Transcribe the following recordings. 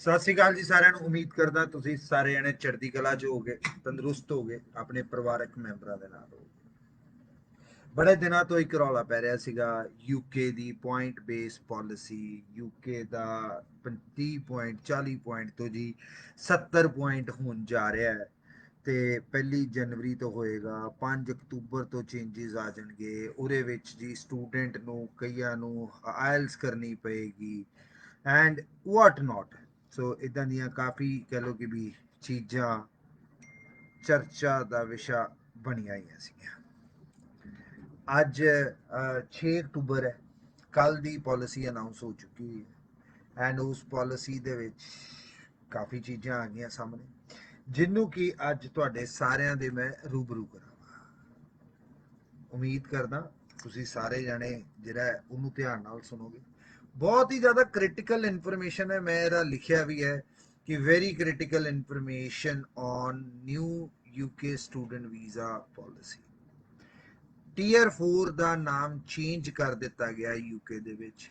सत श्री अकाल जी साਰਿਆਂ ਨੂੰ। उम्मीद करदा ਤੁਸੀਂ ਸਾਰੇ ਜਣੇ ਚੜ੍ਹਦੀ ਕਲਾ 'ਚ ਹੋਗੇ, ਤੰਦਰੁਸਤ ਹੋਗੇ, ਆਪਣੇ ਪਰਿਵਾਰਕ ਮੈਂਬਰਾਂ ਦੇ ਨਾਲ ਹੋਗੇ। ਬੜੇ ਦਿਨਾਂ ਤੋਂ ਇੱਕ ਰੌਲਾ ਪੈ ਰਿਹਾ ਸੀਗਾ ਯੂਕੇ ਦੀ ਪੁਆਇੰਟ ਬੇਸ ਪਾਲਿਸੀ। ਯੂਕੇ ਦਾ 30 ਪੁਆਇੰਟ 40 ਪੁਆਇੰਟ ਤੋਂ ਜੀ 70 ਪੁਆਇੰਟ ਹੋਣ ਜਾ ਰਿਹਾ ਹੈ ਤੇ 1 ਜਨਵਰੀ ਤੋਂ ਹੋਏਗਾ। 5 ਅਕਤੂਬਰ ਤੋਂ ਚੇਂਜਸ ਆ ਜਾਣਗੇ। ਉਹਦੇ ਵਿੱਚ ਜੀ ਸਟੂਡੈਂਟ ਨੂੰ ਕਈਆਂ ਨੂੰ ਆਇਲਸ ਕਰਨੀ ਪਏਗੀ ਐਂਡ ਵਾਟ ਨਾਟ। ਸੋ ਇਦਾਂ ਦੀਆਂ ਕਾਫੀ ਕਹਿ ਲਓ ਕਿ ਵੀ ਚੀਜ਼ਾਂ ਚਰਚਾ ਦਾ ਵਿਸ਼ਾ ਬਣੀਆਂ ਹੋਈਆਂ ਸੀਗੀਆਂ। ਅੱਜ 6 ਅਕਤੂਬਰ ਹੈ। ਕੱਲ ਦੀ ਪਾਲਿਸੀ ਅਨਾਉਂਸ ਹੋ ਚੁੱਕੀ ਹੈ ਐਂਡ ਉਸ ਪਾਲਿਸੀ ਦੇ ਵਿੱਚ ਕਾਫੀ ਚੀਜ਼ਾਂ ਆ ਗਈਆਂ ਸਾਹਮਣੇ, ਜਿਹਨੂੰ ਕਿ ਅੱਜ ਤੁਹਾਡੇ ਸਾਰਿਆਂ ਦੇ ਮੈਂ ਰੂਬਰੂ ਕਰਾਂਗਾ। ਉਮੀਦ ਕਰਦਾ ਤੁਸੀਂ ਸਾਰੇ ਜਾਣੇ ਜਿਹੜਾ ਉਹਨੂੰ ਧਿਆਨ ਨਾਲ ਸੁਣੋਗੇ। बहुत ही ज़्यादा क्रिटिकल इन्फॉर्मेशन है। मेरा लिखा भी है कि very critical information on new UK student visa policy. Tier 4 का नाम चेंज कर दिता गया यूके दे विच।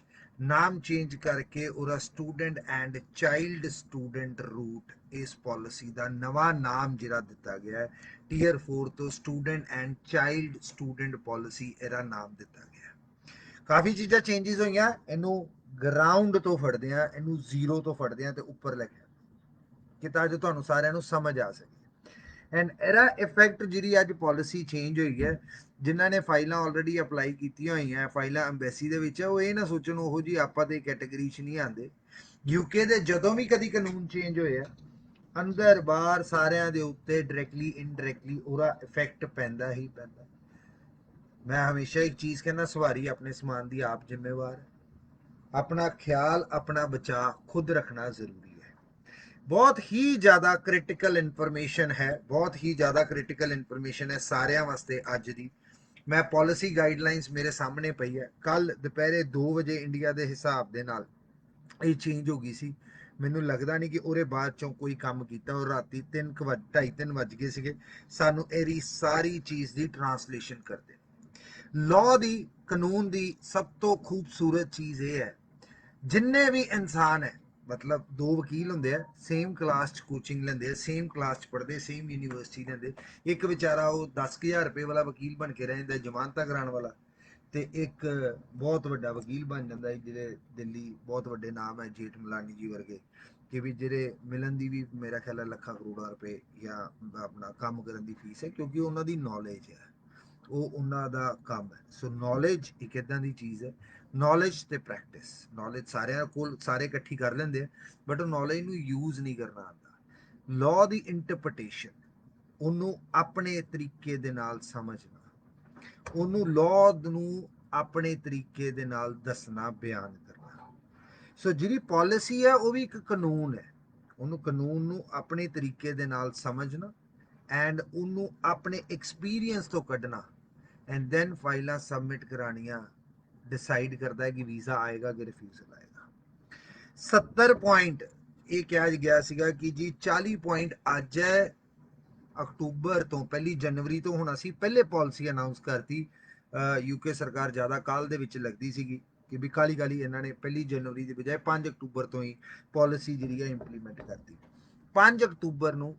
नाम चेंज करके और student and child student route इस पॉलिसी का नवा नाम जिहड़ा दिता गया है। टीयर 4 तो student and child student policy इहदा नाम दिता गया। काफ़ी चीज़ां चेंजिस हुई। इनू ग्राउंड तो फड़ते हैं, इनू जीरो तो फड़ते हैं तो उपर लैके कि ताकि तुहानू सारिਆਂ ਨੂੰ समझ आ सके। एंड ਇਹਦਾ इफेक्ट जी अज पॉलिसी चेंज हुई है, जिन्होंने फाइलें ऑलरेडी अप्लाई कीतियां हुई हैं, फाइलें अंबैसी दे विच, वो ये ना सोचन ओहो जी आपां ते कैटेगरी च नहीं आते। यूके दे जदों भी कदी कानून चेंज होए अंदर बाहर सारिਆਂ ਦੇ ਉੱਤੇ डायरैक्टली इनडायरैक्टली ਉਹਦਾ इफेक्ट पैंदा ही पैंदा। मैं हमेशा एक चीज़ कहना, सवारी अपने समान की आप जिम्मेवार है। अपना ख्याल अपना बचा खुद रखना जरूरी है। बहुत ही ज़्यादा क्रिटिकल इन्फॉर्मेशन है, बहुत ही ज़्यादा क्रिटिकल इन्फॉर्मेशन है सारिਆਂ वास्ते अज दी। मैं पॉलिसी गाइडलाइंस मेरे सामने पई है। कल दोपहरे 2 बजे इंडिया के हिसाब के नाल ये चेंज हो गई सी। मैनू लगता नहीं कि ਉਹਦੇ बाद चों कोई काम किया और राती 2:30 बज गए सीगे सानू एरी सारी चीज़ की ट्रांसलेशन करते। लॉ दी कानून दी सब तो खूबसूरत चीज़ ये है, जिन्ने भी इंसान है, मतलब 2 वकील होंगे सेम क्लास च कोचिंग लेंदे, सेम क्लास च पढ़ते, सेम यूनीवर्सिटी लेंदे। एक बेचारा वो 10,000 रुपये वाला वकील बन के रह जाता जमानत कराने वाला, तो एक बहुत वड्डा वकील बन जाता है जिहदे दिल्ली बहुत वड्डे नाम है, जेठ मलानी जी वर्गे, कि भी जिहदे मिलन की भी मेरा ख्याल है लखा करोड़ा रुपए या अपना काम करने की फीस है, क्योंकि उन्होंने नॉलेज है, वो उन्होंने काम है। सो नॉलेज एक इदा की चीज़ है। नॉलेज तो प्रैक्टिस, नॉलेज सारे कोल सारे इकट्ठी कर लेंगे, बट नॉलेज नू यूज़ नहीं करना आता। लॉ की इंटरप्रटेशन उन्होंने अपने तरीके दे नाल समझना, उन्होंने लॉ नू अपने तरीके दे नाल दसना, बयान करना। सो जी पॉलिसी है वो भी एक कानून है। उन्होंने कानून नू अपने तरीके दे नाल समझना एंड उन्होंने अपने एक्सपीरियंस तो कढ़ना एंड देन फाइलें सबमिट करानियाँ। डिसाइड करता है कि वीज़ा आएगा कि रिफ्यूजल आएगा। 70 पॉइंट ये कहा गया सीगा कि जी 40 पॉइंट अज है अक्तूबर तो 1 जनवरी तो होना सी। पहले पॉलिसी अनाउंस करती यूके सरकार ज़्यादा काल दे विच लगती सी कि भी काली काली इन्होंने 1 जनवरी की बजाय 5 अक्तूबर तो ही पॉलिसी जी इंप्लीमेंट करती। 5 अक्तूबर को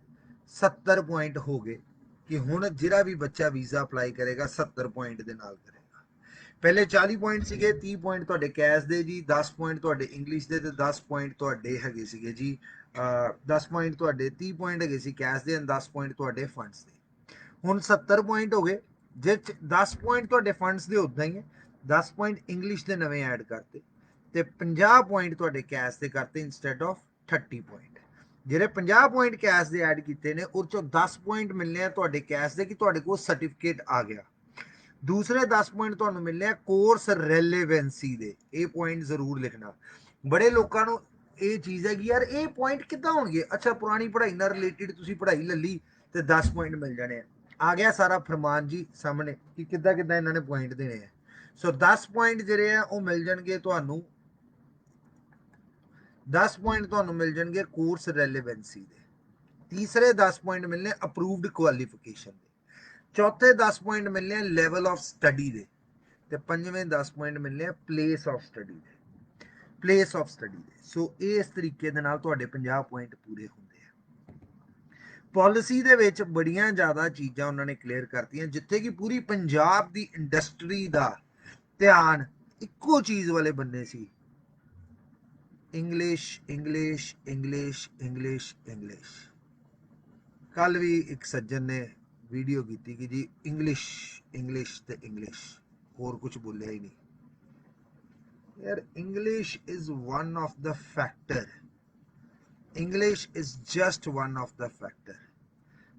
70 पॉइंट हो गए कि हुण जिहड़ा भी बच्चा वीज़ा अप्लाई करेगा 70 पॉइंट के नाल करेगा। पहले 40 पॉइंट सीगे, 30 पॉइंट तुहाडे कैश दे जी, 10 पॉइंट तुहाडे इंग्लिश दे ते 10 पॉइंट तुहाडे हैगे सीगे जी 10 पॉइंट तुहाडे 30 पॉइंट हैगे सी कैश दे, 10 पॉइंट तुहाडे फंड्स दे। हुण 70 पॉइंट हो गए, जे 10 पॉइंट तुहाडे फंड्स दे उदां ही है, 10 पॉइंट इंग्लिश दे नवे ऐड करते ते 50 पॉइंट तुहाडे कैश दे करते इंस्टेड ऑफ 30 पॉइंट। ਜਿਹੜੇ 50 ਪੁਆਇੰਟ ਕੈਸ਼ ਦੇ ਐਡ ਕੀਤੇ ਨੇ ਉਹ ਚੋਂ 10 ਪੁਆਇੰਟ ਮਿਲਨੇ ਆ ਤੁਹਾਡੇ ਕੈਸ਼ ਦੇ ਕਿ ਤੁਹਾਡੇ ਕੋਲ ਸਰਟੀਫਿਕੇਟ ਆ ਗਿਆ। ਦੂਸਰੇ 10 ਪੁਆਇੰਟ ਤੁਹਾਨੂੰ ਮਿਲਨੇ ਆ ਕੋਰਸ ਰੈਲੇਵੈਂਸੀ ਦੇ। ਇਹ ਪੁਆਇੰਟ ਜ਼ਰੂਰ ਲਿਖਣਾ। ਬੜੇ ਲੋਕਾਂ ਨੂੰ ਇਹ ਚੀਜ਼ ਹੈ ਕਿ ਯਾਰ ਇਹ ਪੁਆਇੰਟ ਕਿੱਦਾਂ ਹੋਣਗੇ। ਅੱਛਾ ਪੁਰਾਣੀ ਪੜ੍ਹਾਈ ਨਾਲ ਰਿਲੇਟਡ ਤੁਸੀਂ ਪੜ੍ਹਾਈ ਲੈ ਲਈ ਤੇ 10 ਪੁਆਇੰਟ ਮਿਲ ਜਾਣੇ ਆ ਗਿਆ ਸਾਰਾ ਫਰਮਾਨ ਜੀ ਸਾਹਮਣੇ ਕਿ ਕਿੱਦਾਂ ਕਿੱਦਾਂ ਇਹਨਾਂ ਨੇ ਪੁਆਇੰਟ ਦੇਣੇ ਆ। ਸੋ 10 ਪੁਆਇੰਟ ਜਿਹੜੇ ਆ ਉਹ ਮਿਲ ਜਾਣਗੇ ਤੁਹਾਨੂੰ 10 पॉइंट तो मिल जाएंगे कोर्स रैलेवेंसी दे। तीसरे 10 पॉइंट मिलने अप्रूव्ड क्वालिफिकेशन दे। चौथे 10 पॉइंट मिलने लेवल ऑफ स्टडी दे ते पंजवें 10 पॉइंट मिलने place of study they. Place of study ਦੇ। ਸੋ ਇਸ ਤਰੀਕੇ ਦੇ ਨਾਲ ਤੁਹਾਡੇ 50 ਪੁਆਇੰਟ ਪੂਰੇ ਹੁੰਦੇ ਆ। ਪਾਲਿਸੀ ਦੇ ਵਿੱਚ ਬੜੀਆਂ ਜ਼ਿਆਦਾ ਚੀਜ਼ਾਂ ਉਹਨਾਂ ਨੇ ਕਲੀਅਰ ਕਰਤੀਆਂ, ਜਿੱਥੇ ਕਿ ਪੂਰੀ ਪੰਜਾਬ ਦੀ ਇੰਡਸਟਰੀ ਦਾ ਧਿਆਨ ਇੱਕੋ ਚੀਜ਼ ਵਾਲੇ ਬੰਨੇ ਸੀ, English English English English English. ਕੱਲ ਵੀ ਇੱਕ ਸੱਜਣ ਨੇ ਵੀਡੀਓ ਕੀਤੀ ਕਿ ਜੀ ਇੰਗਲਿਸ਼ ਇੰਗਲਿਸ਼ ਤੇ ਇੰਗਲਿਸ਼, ਹੋਰ ਕੁਝ ਬੋਲਿਆ ਹੀ ਨਹੀਂ ਯਾਰ। English is one of the factor, English is just one of the factor,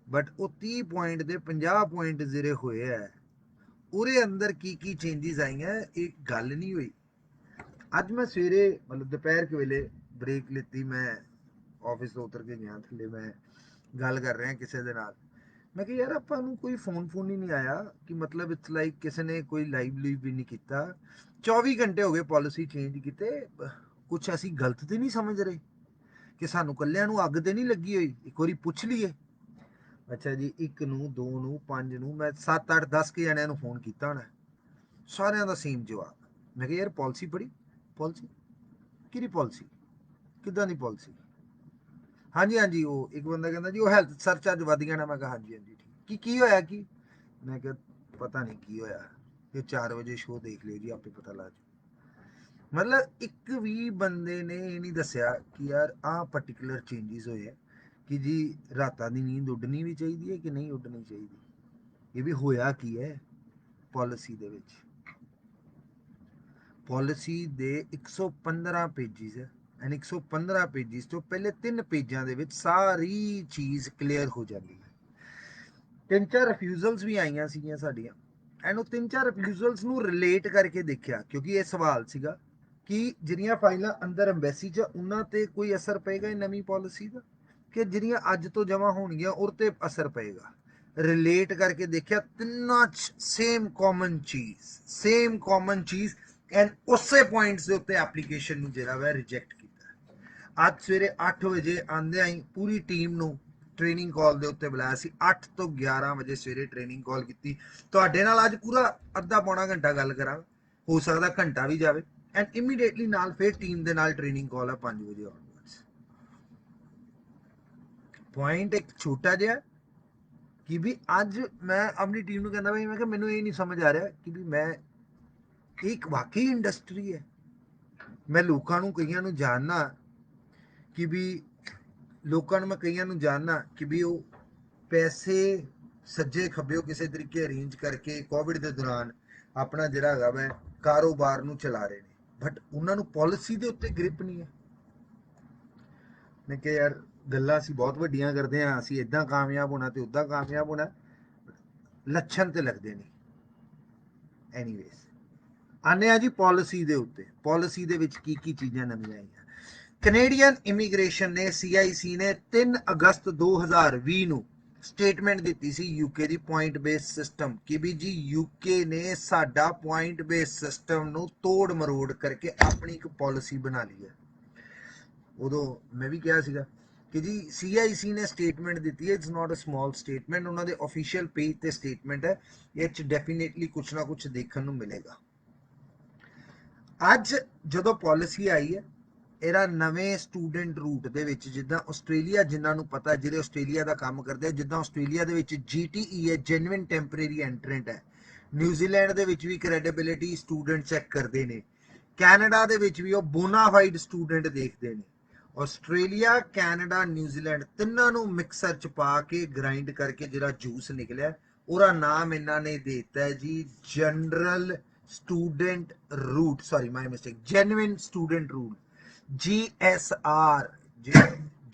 but ਉਹ 30 ਪੁਆਇੰਟ ਦੇ 50 ਪੁਆਇੰਟ ਜਿਹੜੇ ਹੋਏ ਹੈ ਉਹਦੇ ਅੰਦਰ ਕੀ ਕੀ ਚੇਂਜਿਸ ਆਈਆਂ, ਇਹ ਗੱਲ ਨਹੀਂ ਹੋਈ। ਅੱਜ ਮੈਂ ਸਵੇਰੇ ਮਤਲਬ ਦੁਪਹਿਰ ਕੇ ਵੇਲੇ ਬ੍ਰੇਕ ਲਿੱਤੀ, ਮੈਂ ਆਫਿਸ ਤੋਂ ਉਤਰ ਕੇ ਗਿਆ ਥੱਲੇ, ਮੈਂ ਗੱਲ ਕਰ ਰਿਹਾ ਕਿਸੇ ਦੇ ਨਾਲ, ਮੈਂ ਕਿਹਾ ਯਾਰ ਆਪਾਂ ਨੂੰ ਕੋਈ ਫੋਨ ਹੀ ਨਹੀਂ ਆਇਆ ਕਿ ਮਤਲਬ ਇਟਸ ਲਾਈਕ ਕਿਸੇ ਨੇ ਕੋਈ ਲਾਈਵ ਵੀ ਨਹੀਂ ਕੀਤਾ, 24 ਘੰਟੇ ਹੋ ਗਏ ਪਾਲਿਸੀ ਚੇਂਜ ਕੀਤੇ, ਕੁਛ ਅਸੀਂ ਗਲਤ ਤੇ ਨਹੀਂ ਸਮਝ ਰਹੇ ਕਿ ਸਾਨੂੰ ਕੱਲਿਆਂ ਨੂੰ ਅੱਗ ਤੇ ਨਹੀਂ ਲੱਗੀ ਹੋਈ, ਇੱਕ ਵਾਰੀ ਪੁੱਛ ਲਈਏ। ਅੱਛਾ ਜੀ, 1 ਨੂੰ 2 ਨੂੰ 5 ਨੂੰ ਮੈਂ 7 8 10 ਕੇ ਜਣਿਆਂ ਨੂੰ ਫੋਨ ਕੀਤਾ ਹੋਣਾ, ਸਾਰਿਆਂ ਦਾ ਸੇਮ ਜਵਾਬ। ਮੈਂ ਕਿਹਾ ਯਾਰ ਪਾਲਿਸੀ ਪੜ੍ਹੀ, ਪਾਲਿਸੀ ਕਿਹੜੀ ਪਾਲਿਸੀ, ਕਿੱਦਾਂ ਦੀ ਪਾਲਿਸੀ? ਹਾਂਜੀ ਹਾਂਜੀ, ਉਹ ਇੱਕ ਬੰਦਾ ਕਹਿੰਦਾ ਜੀ ਉਹ ਹੈਲਥ ਸਰਚ ਅੱਜ ਵਧ ਗਿਆ ਨਾ। ਮੈਂ ਕਿਹਾ ਹਾਂਜੀ ਹਾਂਜੀ ਠੀਕ, ਕੀ ਹੋਇਆ ਕੀ? ਮੈਂ ਕਿਹਾ ਪਤਾ ਨਹੀਂ ਕੀ ਹੋਇਆ, ਇਹ 4 ਵਜੇ ਸ਼ੋਅ ਦੇਖ ਲਿਓ ਜੀ, ਆਪੇ ਪਤਾ ਲੱਗ ਜਾਊ। ਮਤਲਬ ਇੱਕ ਵੀ ਬੰਦੇ ਨੇ ਇਹ ਨਹੀਂ ਦੱਸਿਆ ਕਿ ਯਾਰ ਆਹ ਪਰਟੀਕੂਲਰ ਚੇਂਜਿਸ ਹੋਏ ਹੈ ਕਿ ਜੀ ਰਾਤਾਂ ਦੀ ਨੀਂਦ ਉੱਡਣੀ ਵੀ ਚਾਹੀਦੀ ਹੈ ਕਿ ਨਹੀਂ ਉੱਡਣੀ ਚਾਹੀਦੀ, ਇਹ ਵੀ ਹੋਇਆ ਕੀ ਹੈ ਪਾਲਿਸੀ ਦੇ ਵਿੱਚ। ਪਾਲਿਸੀ ਦੇ 115 ਪੇਜਿਸ ਹੈ, ਐਂਡ 115 ਪੇਜਿਸ ਤੋਂ ਪਹਿਲੇ 3 ਪੇਜਾਂ ਦੇ ਵਿੱਚ ਸਾਰੀ ਚੀਜ਼ ਕਲੀਅਰ ਹੋ ਜਾਂਦੀ ਹੈ। 3-4 ਰਿਫਿਊਜ਼ਲਸ ਵੀ ਆਈਆਂ ਸੀਗੀਆਂ ਸਾਡੀਆਂ, ਐਂਡ ਉਹ 3-4 ਰਿਫਿਊਜ਼ਲਸ ਨੂੰ ਰਿਲੇਟ ਕਰਕੇ ਦੇਖਿਆ, ਕਿਉਂਕਿ ਇਹ ਸਵਾਲ ਸੀਗਾ ਕਿ ਜਿਹੜੀਆਂ ਫਾਈਲਾਂ ਅੰਦਰ ਐਮਬੈਸੀ 'ਚ ਉਹਨਾਂ ਤੇ ਕੋਈ ਅਸਰ ਪਏਗਾ ਇਹ ਨਵੀਂ ਪਾਲਿਸੀ ਦਾ, ਕਿ ਜਿਹੜੀਆਂ ਅੱਜ ਤੋਂ ਜਮ੍ਹਾਂ ਹੋਣਗੀਆਂ ਉਹ ਤੇ ਅਸਰ ਪਏਗਾ। ਰਿਲੇਟ ਕਰਕੇ ਦੇਖਿਆ, ਤਿੰਨਾਂ 'ਚ ਸੇਮ ਕਾਮਨ ਚੀਜ਼ ਐਂਡ ਉਸੇ ਪੁਆਇੰਟਸ ਦੇ ਉੱਤੇ ਐਪਲੀਕੇਸ਼ਨ ਨੂੰ ਜਿਹੜਾ ਵਾ ਰਿਜੈਕਟ ਕੀਤਾ। ਅੱਜ ਸਵੇਰੇ 8 ਵਜੇ ਆਉਂਦਿਆਂ ਹੀ ਪੂਰੀ ਟੀਮ ਨੂੰ ਟ੍ਰੇਨਿੰਗ ਕਾਲ ਦੇ ਉੱਤੇ ਬੁਲਾਇਆ ਸੀ, 8 ਤੋਂ 11 ਵਜੇ ਸਵੇਰੇ ਟ੍ਰੇਨਿੰਗ ਕਾਲ ਕੀਤੀ। ਤੁਹਾਡੇ ਨਾਲ ਅੱਜ ਪੂਰਾ ਅੱਧਾ ਪੌਣਾ ਘੰਟਾ ਗੱਲ ਕਰਾਂ, ਹੋ ਸਕਦਾ ਘੰਟਾ ਵੀ ਜਾਵੇ, ਐਂਡ ਇਮੀਡੀਏਟਲੀ ਨਾਲ ਫਿਰ ਟੀਮ ਦੇ ਨਾਲ ਟ੍ਰੇਨਿੰਗ ਕਾਲ ਹੈ 5 ਵਜੇ ਆਨਵਰਡਸ। ਪੁਆਇੰਟ ਇੱਕ ਛੋਟਾ ਜਿਹਾ ਕਿ ਵੀ ਅੱਜ ਮੈਂ ਆਪਣੀ ਟੀਮ ਨੂੰ ਕਹਿੰਦਾ ਭਾਈ, ਮੈਂ ਕਿਹਾ ਮੈਨੂੰ ਇਹ ਨਹੀਂ ਸਮਝ ਆ ਰਿਹਾ ਕਿ ਵੀ ਮੈਂ ਇੱਕ ਵਾਕਈ ਇੰਡਸਟਰੀ ਹੈ। ਮੈਂ ਲੋਕਾਂ ਨੂੰ ਕਈਆਂ ਨੂੰ ਜਾਣਨਾ ਕਿ ਵੀ ਲੋਕਾਂ ਨੂੰ ਮੈਂ ਕਈਆਂ ਨੂੰ ਜਾਣਨਾ ਕਿ ਵੀ ਉਹ ਪੈਸੇ ਸੱਜੇ ਖੱਬਿਓ ਕਿਸੇ ਤਰੀਕੇ ਅਰੇਂਜ ਕਰਕੇ ਕੋਵਿਡ ਦੇ ਦੌਰਾਨ ਆਪਣਾ ਜਿਹੜਾ ਹੈਗਾ ਵੈ ਕਾਰੋਬਾਰ ਨੂੰ ਚਲਾ ਰਹੇ ਨੇ, ਬਟ ਉਹਨਾਂ ਨੂੰ ਪਾਲਿਸੀ ਦੇ ਉੱਤੇ ਗ੍ਰਿਪ ਨਹੀਂ ਹੈ। ਮੈਂ ਕਿਹਾ ਯਾਰ ਗੱਲਾਂ ਅਸੀਂ ਬਹੁਤ ਵੱਡੀਆਂ ਕਰਦੇ ਹਾਂ, ਅਸੀਂ ਇਦਾਂ ਕਾਮਯਾਬ ਹੋਣਾ ਤੇ ਉਦਾਂ ਕਾਮਯਾਬ ਹੋਣਾ, ਲੱਛਣ ਤੇ ਲੱਗਦੇ ਨਹੀਂ। ਐਨੀਵੇਜ਼ ਆਨੇ ਆ ਜੀ ਪਾਲਿਸੀ ਦੇ ਉੱਤੇ। ਪਾਲਿਸੀ ਦੇ ਵਿੱਚ ਕੀ ਕੀ ਚੀਜ਼ਾਂ ਨਵੀਆਂ ਆਈਆਂ। ਕੈਨੇਡੀਅਨ ਇਮੀਗ੍ਰੇਸ਼ਨ ਨੇ CIC ਨੇ 3 ਅਗਸਤ 2020 ਨੂੰ ਸਟੇਟਮੈਂਟ ਦਿੱਤੀ ਸੀ ਯੂਕੇ ਦੀ ਪੁਆਇੰਟ ਬੇਸ ਸਿਸਟਮ ਕਿ ਵੀ ਜੀ ਯੂਕੇ ਨੇ ਸਾਡਾ ਪੁਆਇੰਟ ਬੇਸ ਸਿਸਟਮ ਨੂੰ ਤੋੜ ਮਰੋੜ ਕਰਕੇ ਆਪਣੀ ਇੱਕ ਪਾਲਿਸੀ ਬਣਾ ਲਈ ਹੈ। ਉਦੋਂ ਮੈਂ ਵੀ ਕਿਹਾ ਸੀਗਾ ਕਿ ਜੀ CIC ਨੇ ਸਟੇਟਮੈਂਟ ਦਿੱਤੀ ਹੈ, it's not a small statement, ਉਹਨਾਂ ਦੇ ਆਫੀਸ਼ੀਅਲ ਪੇਜ ਤੇ ਸਟੇਟਮੈਂਟ ਹੈ, ਇਹ 'ਚ ਡੈਫੀਨੇਟਲੀ ਕੁਛ ਨਾ ਕੁਛ ਦੇਖਣ ਨੂੰ ਮਿਲੇਗਾ। ਅੱਜ ਜਦੋਂ ਪਾਲਿਸੀ ਆਈ ਹੈ, ਇਹਦਾ ਨਵੇਂ ਸਟੂਡੈਂਟ ਰੂਟ ਦੇ ਵਿੱਚ, ਜਿੱਦਾਂ ਆਸਟ੍ਰੇਲੀਆ, ਜਿਨ੍ਹਾਂ ਨੂੰ ਪਤਾ ਜਿਹੜੇ ਆਸਟ੍ਰੇਲੀਆ ਦਾ ਕੰਮ ਕਰਦੇ ਆ, ਜਿੱਦਾਂ ਆਸਟ੍ਰੇਲੀਆ ਦੇ ਵਿੱਚ GTE ਹੈ, ਜੈਨੂਇਨ ਟੈਂਪਰੇਰੀ ਐਂਟਰੈਂਟ ਹੈ, ਨਿਊਜ਼ੀਲੈਂਡ ਦੇ ਵਿੱਚ ਵੀ ਕ੍ਰੈਡੀਬਿਲਿਟੀ ਸਟੂਡੈਂਟ ਚੈੱਕ ਕਰਦੇ ਨੇ, ਕੈਨੇਡਾ ਦੇ ਵਿੱਚ ਵੀ ਉਹ ਬੋਨਾਫਾਈਡ ਸਟੂਡੈਂਟ ਦੇਖਦੇ ਨੇ। ਆਸਟ੍ਰੇਲੀਆ, ਕੈਨੇਡਾ, ਨਿਊਜ਼ੀਲੈਂਡ ਤਿੰਨਾਂ ਨੂੰ ਮਿਕਸਰ 'ਚ ਪਾ ਕੇ ਗ੍ਰਾਈਂਡ ਕਰਕੇ ਜਿਹੜਾ ਜੂਸ ਨਿਕਲਿਆ, ਉਹਦਾ ਨਾਮ ਇਹਨਾਂ ਨੇ ਦੇ ਦਿੱਤਾ ਹੈ ਜੀ general student route, sorry my mistake, genuine student route, GSR।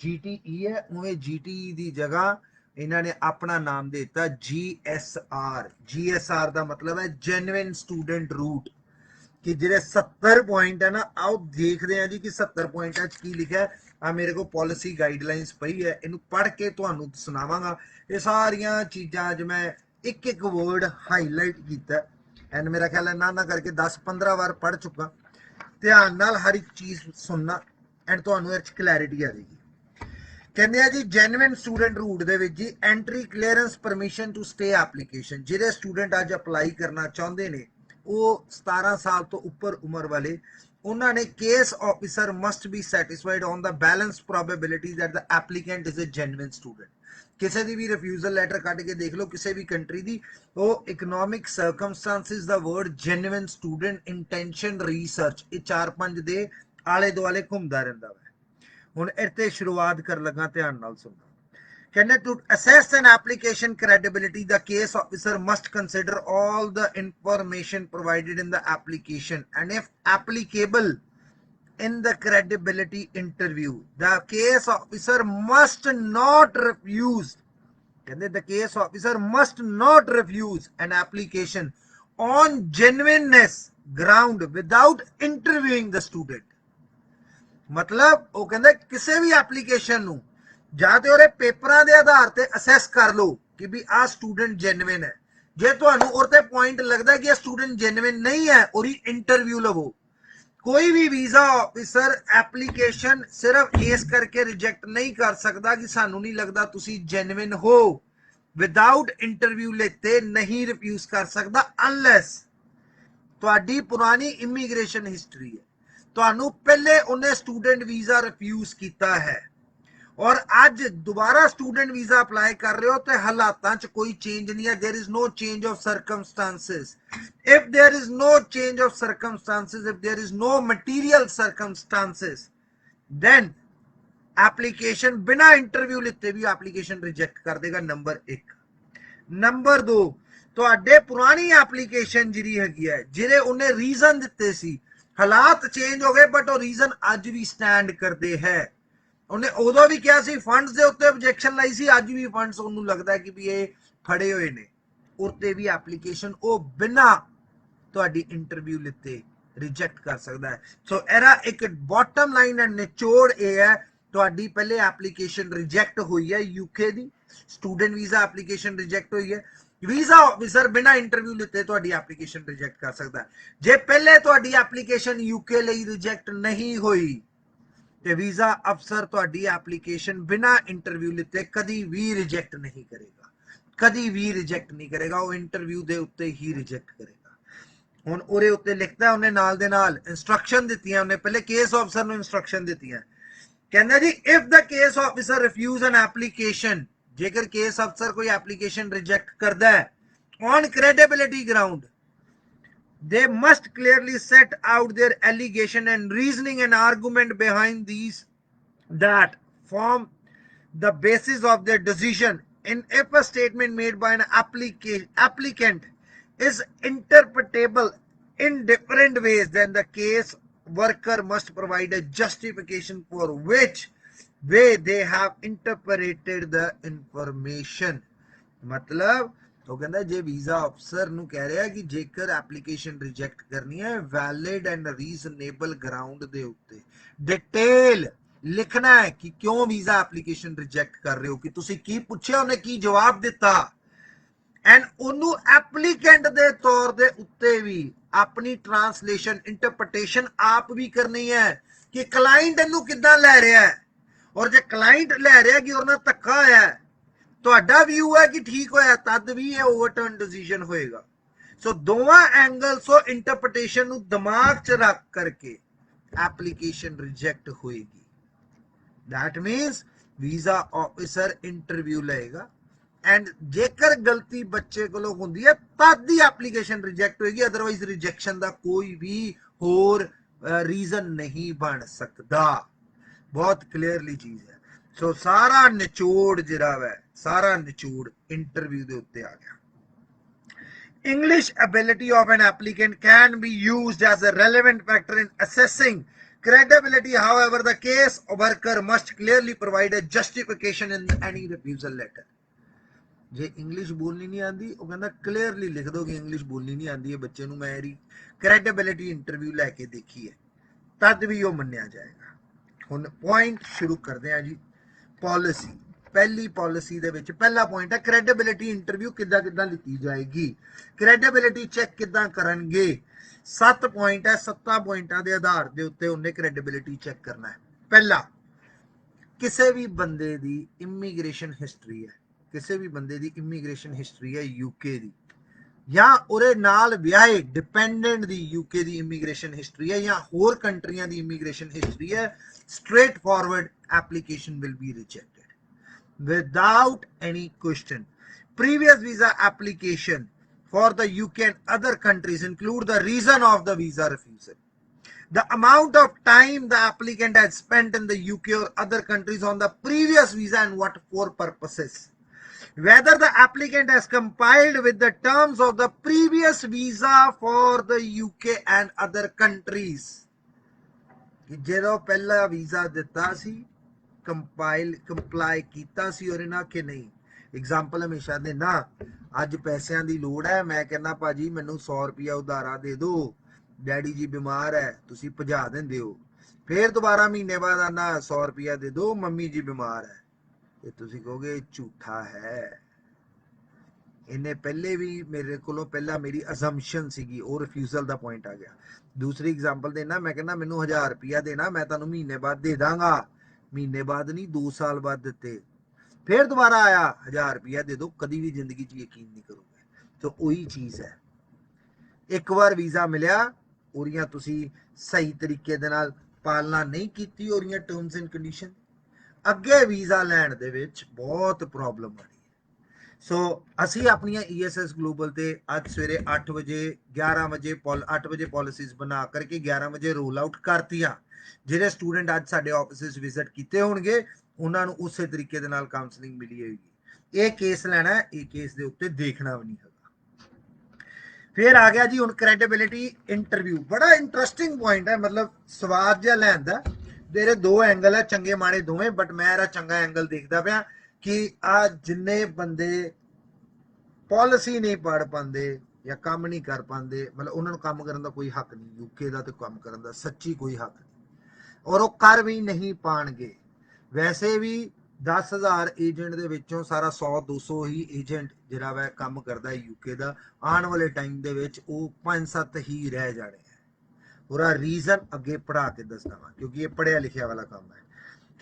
GTE ਹੈ, ਉਵੇਂ GTE ਦੀ ਜਗ੍ਹਾ ਇਹਨਾਂ ਨੇ ਆਪਣਾ ਨਾਮ ਦੇ ਦਿੱਤਾ GSR। GSR ਦਾ ਮਤਲਬ ਹੈ ਜੈਨੂਇਨ ਸਟੂਡੈਂਟ ਰੂਟ, ਕਿ ਜਿਹੜੇ 70 ਪੁਆਇੰਟ ਹੈ ਨਾ, ਆਓ ਦੇਖਦੇ ਆ ਜੀ ਕਿ 70 ਪੁਆਇੰਟਾਂ 'ਚ ਕੀ ਲਿਖਿਆ। ਆ ਮੇਰੇ ਕੋਲ ਪਾਲਿਸੀ ਗਾਈਡਲਾਈਨਸ ਪਈ ਹੈ, ਇਹਨੂੰ ਪੜ੍ਹ ਕੇ ਤੁਹਾਨੂੰ ਸੁਣਾਵਾਂਗਾ। ਇਹ ਸਾਰੀਆਂ ਚੀਜ਼ਾਂ ਅੱਜ ਮੈਂ ਇੱਕ ਇੱਕ ਵਰਡ ਹਾਈਲਾਈਟ ਕੀਤਾ, ਐਂਡ ਮੇਰਾ ਖਿਆਲ ਹੈ ਨਾ ਕਰਕੇ 10-15 ਵਾਰ ਪੜ੍ਹ ਚੁੱਕਾ। ਧਿਆਨ ਨਾਲ ਹਰ ਇੱਕ ਚੀਜ਼ ਸੁਣਨਾ ਐਂਡ ਤੁਹਾਨੂੰ ਇਹ 'ਚ ਕਲੈਰਿਟੀ ਆ ਜਾਏਗੀ। ਕਹਿੰਦੇ ਆ ਜੀ ਜੈਨੂਇਨ ਸਟੂਡੈਂਟ ਰੂਟ ਦੇ ਵਿੱਚ ਜੀ entry clearance permission to stay application, ਜਿਹੜੇ ਸਟੂਡੈਂਟ ਅੱਜ ਅਪਲਾਈ ਕਰਨਾ ਚਾਹੁੰਦੇ ਨੇ ਉਹ 17 ਸਾਲ ਤੋਂ ਉੱਪਰ ਉਮਰ ਵਾਲੇ, ਉਹਨਾਂ ਨੇ case officer must be satisfied on the balance probability that the applicant is a genuine student. ਕਿਸੇ ਦੀ ਵੀ ਰਿਫਿਊਜ਼ਲ ਲੈਟਰ ਕੱਢ ਕੇ ਦੇਖ ਲਓ ਕਿਸੇ ਵੀ ਕੰਟਰੀ ਦੀ, ਉਹ ਇਕਨੋਮਿਕ ਸਰਕਮਸਟੈਂਸਿਸ ਦਾ word genuine student intention research ਇਹ 4-5 ਦੇ ਆਲੇ ਦੁਆਲੇ ਘੁੰਮਦਾ ਰਹਿੰਦਾ ਵਾ। ਹੁਣ ਇੱਥੇ ਸ਼ੁਰੂਆਤ ਕਰਨ ਲੱਗਾ, ਧਿਆਨ ਨਾਲ ਸੁਣੋ। ਕਹਿੰਦੇ to assess an application credibility the case officer must consider all the information provided in the application and if applicable in the credibility interview the case officer must not refuse, ਕਹਿੰਦੇ the case officer must not refuse an application on genuineness ground without interviewing the student। ਮਤਲਬ ਉਹ ਕਹਿੰਦਾ ਕਿਸੇ ਵੀ application ਨੂੰ ਜਾਂ ਤੇ ਉਹਦੇ ਪੇਪਰਾਂ ਦੇ ਆਧਾਰ ਤੇ ਅਸੈਸ ਕਰ ਲਓ ਕਿ ਵੀ ਆਹ ਸਟੂਡੈਂਟ ਜੈਨੂਇਨ ਹੈ। ਜੇ ਤੁਹਾਨੂੰ ਉਹਦੇ ਪੁਆਇੰਟ ਲੱਗਦਾ ਕਿ ਇਹ ਸਟੂਡੈਂਟ ਜੈਨੂਇਨ ਨਹੀਂ ਹੈ, ਉਹਦੀ ਇੰਟਰਵਿਊ ਲਵੋ। ਕੋਈ ਵੀ ਵੀਜ਼ਾ ਆਫਿਸਰ ਐਪਲੀਕੇਸ਼ਨ ਸਿਰਫ ਇਸ ਕਰਕੇ ਰਿਜੈਕਟ ਨਹੀਂ ਕਰ ਸਕਦਾ ਕਿ ਸਾਨੂੰ ਨਹੀਂ ਲੱਗਦਾ ਤੁਸੀਂ ਜੈਨੂਇਨ ਹੋ, ਵਿਦਆਊਟ ਇੰਟਰਵਿਊ ਲੈਤੇ ਨਹੀਂ ਰਿਫਿਊਜ਼ ਕਰ ਸਕਦਾ ਅਨਲੈਸ ਤੁਹਾਡੀ ਪੁਰਾਣੀ ਇਮੀਗ੍ਰੇਸ਼ਨ ਹਿਸਟਰੀ ਹੈ, ਤੁਹਾਨੂੰ ਪਹਿਲੇ ਉਹਨੇ ਸਟੂਡੈਂਟ ਵੀਜ਼ਾ ਰਿਫਿਊਜ਼ ਕੀਤਾ ਹੈ ਔਰ ਅੱਜ ਦੁਬਾਰਾ ਸਟੂਡੈਂਟ ਵੀਜ਼ਾ ਅਪਲਾਈ ਕਰ ਰਹੇ ਹੋ ਤੇ ਹਾਲਾਤਾਂ 'ਚ ਕੋਈ ਚੇਂਜ ਨਹੀਂ ਹੈ। There is no change of circumstances। if there is no change of circumstances, if there is no material circumstances, then application बिना इंटरव्यू लिते भी application रिजेक्ट कर देगा। नंबर 1। नंबर 2, ਤੁਹਾਡੇ ਪੁਰਾਣੀ ਐਪਲੀਕੇਸ਼ਨ ਜਿਹੜੀ ਹੈਗੀ ਹੈ ਜਿਹੜੇ ਉਹਨੇ ਰੀਜ਼ਨ ਦਿੱਤੇ ਸੀ, ਹਾਲਾਤ ਚੇਂਜ ਹੋ ਗਏ ਬਟ ਉਹ ਰੀਜ਼ਨ ਅੱਜ ਵੀ ਸਟੈਂਡ ਕਰਦੇ ਹੈ। ਉਹਨੇ ਉਦੋਂ ਵੀ ਕਿਹਾ ਸੀ ਫੰਡਸ ਦੇ ਉੱਤੇ ਆਬਜੈਕਸ਼ਨ ਲਾਈ ਸੀ, ਅੱਜ ਵੀ ਫੰਡਸ ਉਹਨੂੰ ਲੱਗਦਾ ਕਿ ਵੀ ਇਹ ਫੜੇ ਹੋਏ ਨੇ, ਉੱਤੇ ਵੀ ਐਪਲੀਕੇਸ਼ਨ ਉਹ ਬਿਨਾਂ ਤੁਹਾਡੀ ਇੰਟਰਵਿਊ ਲਿੱਤੇ ਰਿਜੈਕਟ ਕਰ ਸਕਦਾ ਹੈ। ਸੋ ਇਹਦਾ ਇੱਕ ਬਾਟਮ ਲਾਈਨ ਐਂਡ ਨਿਚੋੜ ਇਹ ਹੈ, ਤੁਹਾਡੀ ਪਹਿਲੇ ਐਪਲੀਕੇਸ਼ਨ ਰਿਜੈਕਟ ਹੋਈ ਹੈ ਯੂਕੇ ਦੀ, ਸਟੂਡੈਂਟ ਵੀਜ਼ਾ ਐਪਲੀਕੇਸ਼ਨ ਰਿਜੈਕਟ ਹੋਈ ਹੈ। ਵੀਜ਼ਾ ਆਫਿਸਰ ਬਿਨਾਂ ਇੰਟਰਵਿਊ ਲਿੱਤੇ ਤੁਹਾਡੀ ਐਪਲੀਕੇਸ਼ਨ ਰਿਜੈਕਟ ਕਰ ਸਕਦਾ ਹੈ। ਜੇ ਪਹਿਲੇ ਤੁਹਾਡੀ ਐਪਲੀਕੇਸ਼ਨ ਯੂਕੇ ਲਈ ਰਿਜੈਕਟ ਨਹੀਂ ਹੋਈ ਤੇ ਵੀਜ਼ਾ ਅਫਸਰ ਤੁਹਾਡੀ ਐਪਲੀਕੇਸ਼ਨ ਬਿਨਾਂ ਇੰਟਰਵਿਊ ਲਿੱਤੇ ਕਦੀ ਵੀ ਰਿਜੈਕਟ ਨਹੀਂ ਕਰੇਗਾ, ਕਦੀ ਵੀ ਰਿਜੈਕਟ ਨਹੀਂ ਕਰੇਗਾ, ਉਹ ਇੰਟਰਵਿਊ ਦੇ ਉੱਤੇ ਹੀ ਰਿਜੈਕਟ ਕਰੇਗਾ। ਹੁਣ ਉਹਦੇ ਉੱਤੇ ਲਿਖਦਾ ਉਹਨੇ ਨਾਲ ਦੇ ਨਾਲ ਇੰਸਟਰਕਸ਼ਨ ਦਿੱਤੀਆਂ, ਉਹਨੇ ਪਹਿਲੇ ਕੇਸ ਆਫਿਸਰ ਨੂੰ ਇੰਸਟਰਕਸ਼ਨ ਦਿੱਤੀਆਂ। ਕਹਿੰਦਾ ਜੀ if the case officer refuse N application, ਜੇਕਰ ਕੇਸ ਅਫਸਰ ਕੋਈ ਐਪਲੀਕੇਸ਼ਨ ਰਿਜੈਕਟ ਕਰਦਾ ਹੈ on credibility ground, they must clearly set out their allegation and reasoning and argument behind these that form the basis of their decision. And if a statement made by an applicant is interpretable in different ways, then the case worker must provide a justification for which way they have interpreted the information। मतलब ਉਹ ਕਹਿੰਦਾ ਜੇ visa ਅਫਸਰ ਨੂੰ ਕਹਿ ਰਿਹਾ ਕਿ ਜੇਕਰ ਐਪਲੀਕੇਸ਼ਨ ਰਿਜੈਕਟ ਕਰਨੀ ਹੈ ਵੈਲਿਡ ਐਂਡ ਰੀਜ਼ਨੇਬਲ ਗਰਾਊਂਡ ਦੇ ਉੱਤੇ ਡਿਟੇਲ ਲਿਖਣਾ ਹੈ ਕਿ ਕਿਉਂ ਵੀਜ਼ਾ ਐਪਲੀਕੇਸ਼ਨ ਰਿਜੈਕਟ ਕਰ ਰਹੇ ਹੋ, ਕਿ ਤੁਸੀਂ ਕੀ ਪੁੱਛਿਆ, ਉਹਨੇ ਕੀ ਜਵਾਬ ਦਿੱਤਾ, ਐਂਡ ਉਹਨੂੰ ਐਪਲੀਕੈਂਟ ਦੇ ਤੌਰ ਦੇ ਉੱਤੇ ਵੀ ਆਪਣੀ ਟ੍ਰਾਂਸਲੇਸ਼ਨ ਇੰਟਰਪ੍ਰੀਟੇਸ਼ਨ ਆਪ ਵੀ ਕਰਨੀ ਹੈ ਕਿ ਕਲਾਇੰਟ ਇਹਨੂੰ ਕਿੱਦਾਂ ਲੈ ਰਿਹਾ ਹੈ, ਔਰ ਜੇ ਕਲਾਇੰਟ ਲੈ ਰਿਹਾ ਕਿ ਉਹਨਾਂ ਧੱਕਾ ਹੋਇਆ ਹੈ, ਤੁਹਾਡਾ ਵਿਊ ਹੈ ਕਿ ਠੀਕ ਹੋਇਆ, ਤਦ ਵੀ ਇਹ ਓਵਰਟਰਨ ਡਿਸੀਜਨ ਹੋਏਗਾ। ਸੋ ਦੋਵਾਂ ਐਂਗਲ ਸੋ ਇੰਟਰਪ੍ਰੀਟੇਸ਼ਨ ਨੂੰ ਦਿਮਾਗ 'ਚ ਰੱਖ ਕਰਕੇ ਐਪਲੀਕੇਸ਼ਨ ਰਿਜੈਕਟ ਹੋਏਗੀ। that means visa officer interview ਲਏਗਾ ਐਂਡ ਜੇਕਰ ਗਲਤੀ ਬੱਚੇ ਕੋਲੋਂ ਹੁੰਦੀ ਹੈ ਤਦ ਹੀ ਐਪਲੀਕੇਸ਼ਨ ਰਿਜੈਕਟ ਹੋਏਗੀ, ਅਦਰਵਾਈਜ਼ ਰਿਜੈਕਸ਼ਨ ਦਾ ਕੋਈ ਵੀ ਹੋਰ ਰੀਜ਼ਨ ਨਹੀਂ ਬਣ ਸਕਦਾ। ਬਹੁਤ ਕਲੀਅਰਲੀ ਚੀਜ਼ ਹੈ। ਸੋ ਸਾਰਾ ਨਿਚੋੜ ਜਿਹੜਾ ਹੈ, ਸਾਰਾ ਨਿਚੋੜ ਇੰਟਰਵਿਊ ਦੇ ਉੱਤੇ ਆ ਗਿਆ। English ability of an applicant can be used as a relevant factor in assessing credibility. However, the case worker must clearly provide a justification in any refusal letter. ਜੇ ਇੰਗਲਿਸ਼ ਬੋਲਣੀ ਨਹੀਂ ਆਂਦੀ, ਉਹ ਕਹਿੰਦਾ ਕਲੀਅਰਲੀ ਲਿਖ ਦੋ ਕਿ ਇੰਗਲਿਸ਼ ਬੋਲਣੀ ਨਹੀਂ ਆਂਦੀ ਹੈ ਬੱਚੇ ਨੂੰ, ਮੈਂ ਇਹਦੀ ਕ੍ਰੈਡੀਬਿਲਿਟੀ ਇੰਟਰਵਿਊ ਲੈ ਕੇ ਦੇਖੀ ਹੈ, ਤਦ ਵੀ ਉਹ ਮੰਨਿਆ ਜਾਏਗਾ। ਹੁਣ ਪੁਆਇੰਟ ਸ਼ੁਰੂ ਕਰਦੇ ਆ ਜੀ। ਪਾਲਿਸੀ, ਪਹਿਲੀ ਪਾਲਿਸੀ ਦੇ ਵਿੱਚ ਪਹਿਲਾ ਪੁਆਇੰਟ ਹੈ ਕ੍ਰੈਡੀਬਿਲਿਟੀ ਇੰਟਰਵਿਊ ਕਿੱਦਾਂ ਕਿੱਦਾਂ ਲਿੱਤੀ ਜਾਏਗੀ, ਕ੍ਰੈਡੀਬਿਲਿਟੀ ਚੈੱਕ ਕਿੱਦਾਂ ਕਰਨਗੇ। 7 ਪੁਆਇੰਟ ਹੈ, 7 ਪੁਆਇੰਟਾਂ ਦੇ ਆਧਾਰ ਦੇ ਉੱਤੇ ਉਹਨੇ ਕ੍ਰੈਡੀਬਿਲਿਟੀ ਚੈੱਕ ਕਰਨਾ ਹੈ। ਪਹਿਲਾ, ਕਿਸੇ ਵੀ ਬੰਦੇ ਦੀ ਇਮੀਗ੍ਰੇਸ਼ਨ ਹਿਸਟਰੀ ਹੈ, ਕਿਸੇ ਵੀ ਬੰਦੇ ਦੀ ਇਮੀਗ੍ਰੇਸ਼ਨ ਹਿਸਟਰੀ ਹੈ ਯੂਕੇ ਦੀ, ਜਾਂ ਉਹਦੇ ਨਾਲ ਵਿਆਹੇ ਡਿਪੈਂਡੈਂਟ ਦੀ ਯੂਕੇ ਦੀ ਇਮੀਗ੍ਰੇਸ਼ਨ ਹਿਸਟਰੀ ਹੈ ਜਾਂ ਹੋਰ ਕੰਟਰੀਆਂ ਦੀ ਇਮੀਗ੍ਰੇਸ਼ਨ ਹਿਸਟਰੀ ਹੈ, straight forward application will be rejected without any question. Previous visa application for the UK and other countries include the reason of the visa refusal, the amount of time the applicant had spent in the UK or other countries on the previous visa and what for purposes, whether the applicant has complied with the terms of the previous visa for the UK and other countries। ਜਦੋਂ ਪਹਿਲਾ visa ਦਿੱਤਾ ਸੀ comply ਕੀਤਾ ਸੀ ਉਹਦੇ ਨਾਲ ਕਿ ਨਹੀਂ। Example ਹਮੇਸ਼ਾ ਦੇਣਾ, ਅੱਜ ਪੈਸਿਆਂ ਦੀ ਲੋੜ ਹੈ, ਮੈਂ ਕਹਿੰਦਾ ਭਾਜੀ ਮੈਨੂੰ 100 ਰੁਪਇਆ ਉਧਾਰਾ ਦੇ ਦਿਓ, ਡੈਡੀ ਜੀ ਬਿਮਾਰ ਹੈ, ਤੁਸੀਂ ਭਜਾ ਦਿੰਦੇ ਹੋ। ਫਿਰ ਦੁਬਾਰਾ ਮਹੀਨੇ ਬਾਅਦ ਆਣਾ 100 ਰੁਪਇਆ ਦੇ ਦਿਓ, ਮੰਮੀ ਜੀ ਬਿਮਾਰ ਹੈ। ਇਹ ਤੁਸੀਂ ਕਹੋਗੇ ਝੂਠਾ ਹੈ। ਇਹਨੇ ਪਹਿਲੇ ਵੀ ਮੇਰੇ ਕੋਲੋਂ ਪਹਿਲਾਂ ਮੇਰੀ ਅਸੰਪਸ਼ਨ ਸੀਗੀ, ਉਹ ਰਿਫਿਊਜ਼ਲ ਦਾ ਪੁਆਇੰਟ ਆ ਗਿਆ। ਦੂਸਰੀ ਐਗਜ਼ਾਮਪਲ ਦੇਣਾ, ਮੈਂ ਕਹਿੰਦਾ ਮੈਨੂੰ 1000 ਰੁਪਇਆ ਦੇਣਾ, ਮੈਂ ਤੁਹਾਨੂੰ ਮਹੀਨੇ ਬਾਅਦ ਦੇ ਦਾਂਗਾ। ਮਹੀਨੇ ਬਾਅਦ ਨਹੀਂ, 2 ਸਾਲ ਬਾਅਦ ਦਿੱਤੇ। फिर दोबारा आया 1000 रुपया दे दो, कभी भी जिंदगी च यकीन नहीं करोगे। तो वही चीज है, एक बार वीजा मिलिया ओरियां तुसी सही तरीके दे नाल पालना नहीं कीती ओरियां टर्म्स एंड कंडीशन, अगे वीजा लैण दे विच बहुत प्रॉब्लम आनी है। सो असी अपनियां ESS ग्लोबल ते आज सवेरे 8 बजे 11 बजे 8 बजे पॉलिसीज बना करके 11 बजे रोल आउट करतियां। ਜਿਹੜੇ ਸਟੂਡੈਂਟ ਅੱਜ ਸਾਡੇ ਆਫਿਸਿਸ ਵਿਜ਼ਿਟ ਕੀਤੇ ਹੋਣਗੇ ਉਹਨਾਂ ਨੂੰ ਉਸੇ ਤਰੀਕੇ ਦੇ ਨਾਲ ਕਾਉਂਸਲਿੰਗ ਮਿਲੀ ਹੋਏਗੀ। ਇਹ ਕੇਸ ਲੈਣਾ, ਇਹ ਕੇਸ ਦੇ ਉੱਤੇ ਦੇਖਣਾ ਵੀ ਨਹੀਂ ਹੈਗਾ। ਫਿਰ ਆ ਗਿਆ ਜੀ ਹੁਣ ਕ੍ਰੈਡੀਬਿਲਿਟੀ ਇੰਟਰਵਿਊ। ਬੜਾ ਇੰਟਰਸਟਿੰਗ ਪੁਆਇੰਟ ਹੈ, ਮਤਲਬ ਸਵਾਦ ਜਿਹਾ ਲੈਂਦਾ। ਤੇਰੇ ਦੋ ਐਂਗਲ ਹੈ, ਚੰਗੇ ਮਾੜੇ ਦੋਵੇਂ, ਬਟ ਮੈਂ ਇਹਦਾ ਚੰਗਾ ਐਂਗਲ ਦੇਖਦਾ ਪਿਆ ਕਿ ਆ ਜਿੰਨੇ ਬੰਦੇ ਪਾਲਿਸੀ ਨਹੀਂ ਪੜ੍ਹ ਪਾਉਂਦੇ ਜਾਂ ਕੰਮ ਨਹੀਂ ਕਰ ਪਾਉਂਦੇ, ਮਤਲਬ ਉਹਨਾਂ ਨੂੰ ਕੰਮ ਕਰਨ ਦਾ ਕੋਈ ਹੱਕ ਨਹੀਂ, ਯੂਕੇ ਦਾ ਤੇ ਕੰਮ ਕਰਨ ਦਾ ਸੱਚੀ ਕੋਈ ਹੱਕ ਨਹੀਂ, ਔਰ ਉਹ ਕਰ ਵੀ ਨਹੀਂ ਪਾਣਗੇ। ਵੈਸੇ ਵੀ 10,000 ਏਜੰਟ ਦੇ ਵਿੱਚੋਂ ਸਾਰਾ 100-200 ਹੀ ਏਜੰਟ ਜਿਹੜਾ ਵਾ ਕੰਮ ਕਰਦਾ ਯੂਕੇ ਦਾ। ਆਉਣ ਵਾਲੇ ਟਾਈਮ ਦੇ ਵਿੱਚ ਉਹ 5-7 ਹੀ ਰਹਿ ਜਾਣੇ ਹੈ। ਉਹਦਾ ਰੀਜ਼ਨ ਅੱਗੇ ਪੜ੍ਹਾ ਕੇ ਦੱਸਦਾ ਵਾ, ਕਿਉਂਕਿ ਇਹ ਪੜ੍ਹਿਆ ਲਿਖਿਆ ਵਾਲਾ ਕੰਮ ਹੈ।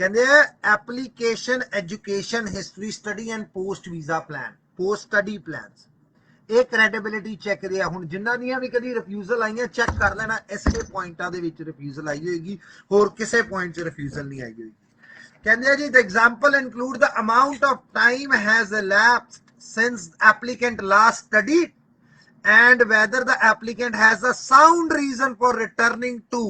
ਕਹਿੰਦੇ ਆ application education history study and post visa plan, post study plans, ਇਹ ਕ੍ਰੈਡੀਬਿਲਿਟੀ ਚੈੱਕ ਦੇ ਆ। ਹੁਣ ਜਿਨ੍ਹਾਂ ਦੀਆਂ ਵੀ ਕਦੀ ਰਿਫਿਊਜ਼ਲ ਆਈਆਂ ਚੈੱਕ ਕਰ ਲੈਣਾ, ਇਸੇ ਪੁਆਇੰਟਾਂ ਦੇ ਵਿੱਚ ਰਿਫਿਊਜ਼ਲ ਆਈ ਹੋਏਗੀ, ਹੋਰ ਕਿਸੇ ਪੁਆਇੰਟ 'ਚ ਰਿਫਿਊਜ਼ਲ ਨਹੀਂ ਆਈ ਹੋਏਗੀ। ਕਹਿੰਦੇ ਆ ਜੀ the example include the amount of time has elapsed since applicant last studied and whether the applicant has a sound reason for returning to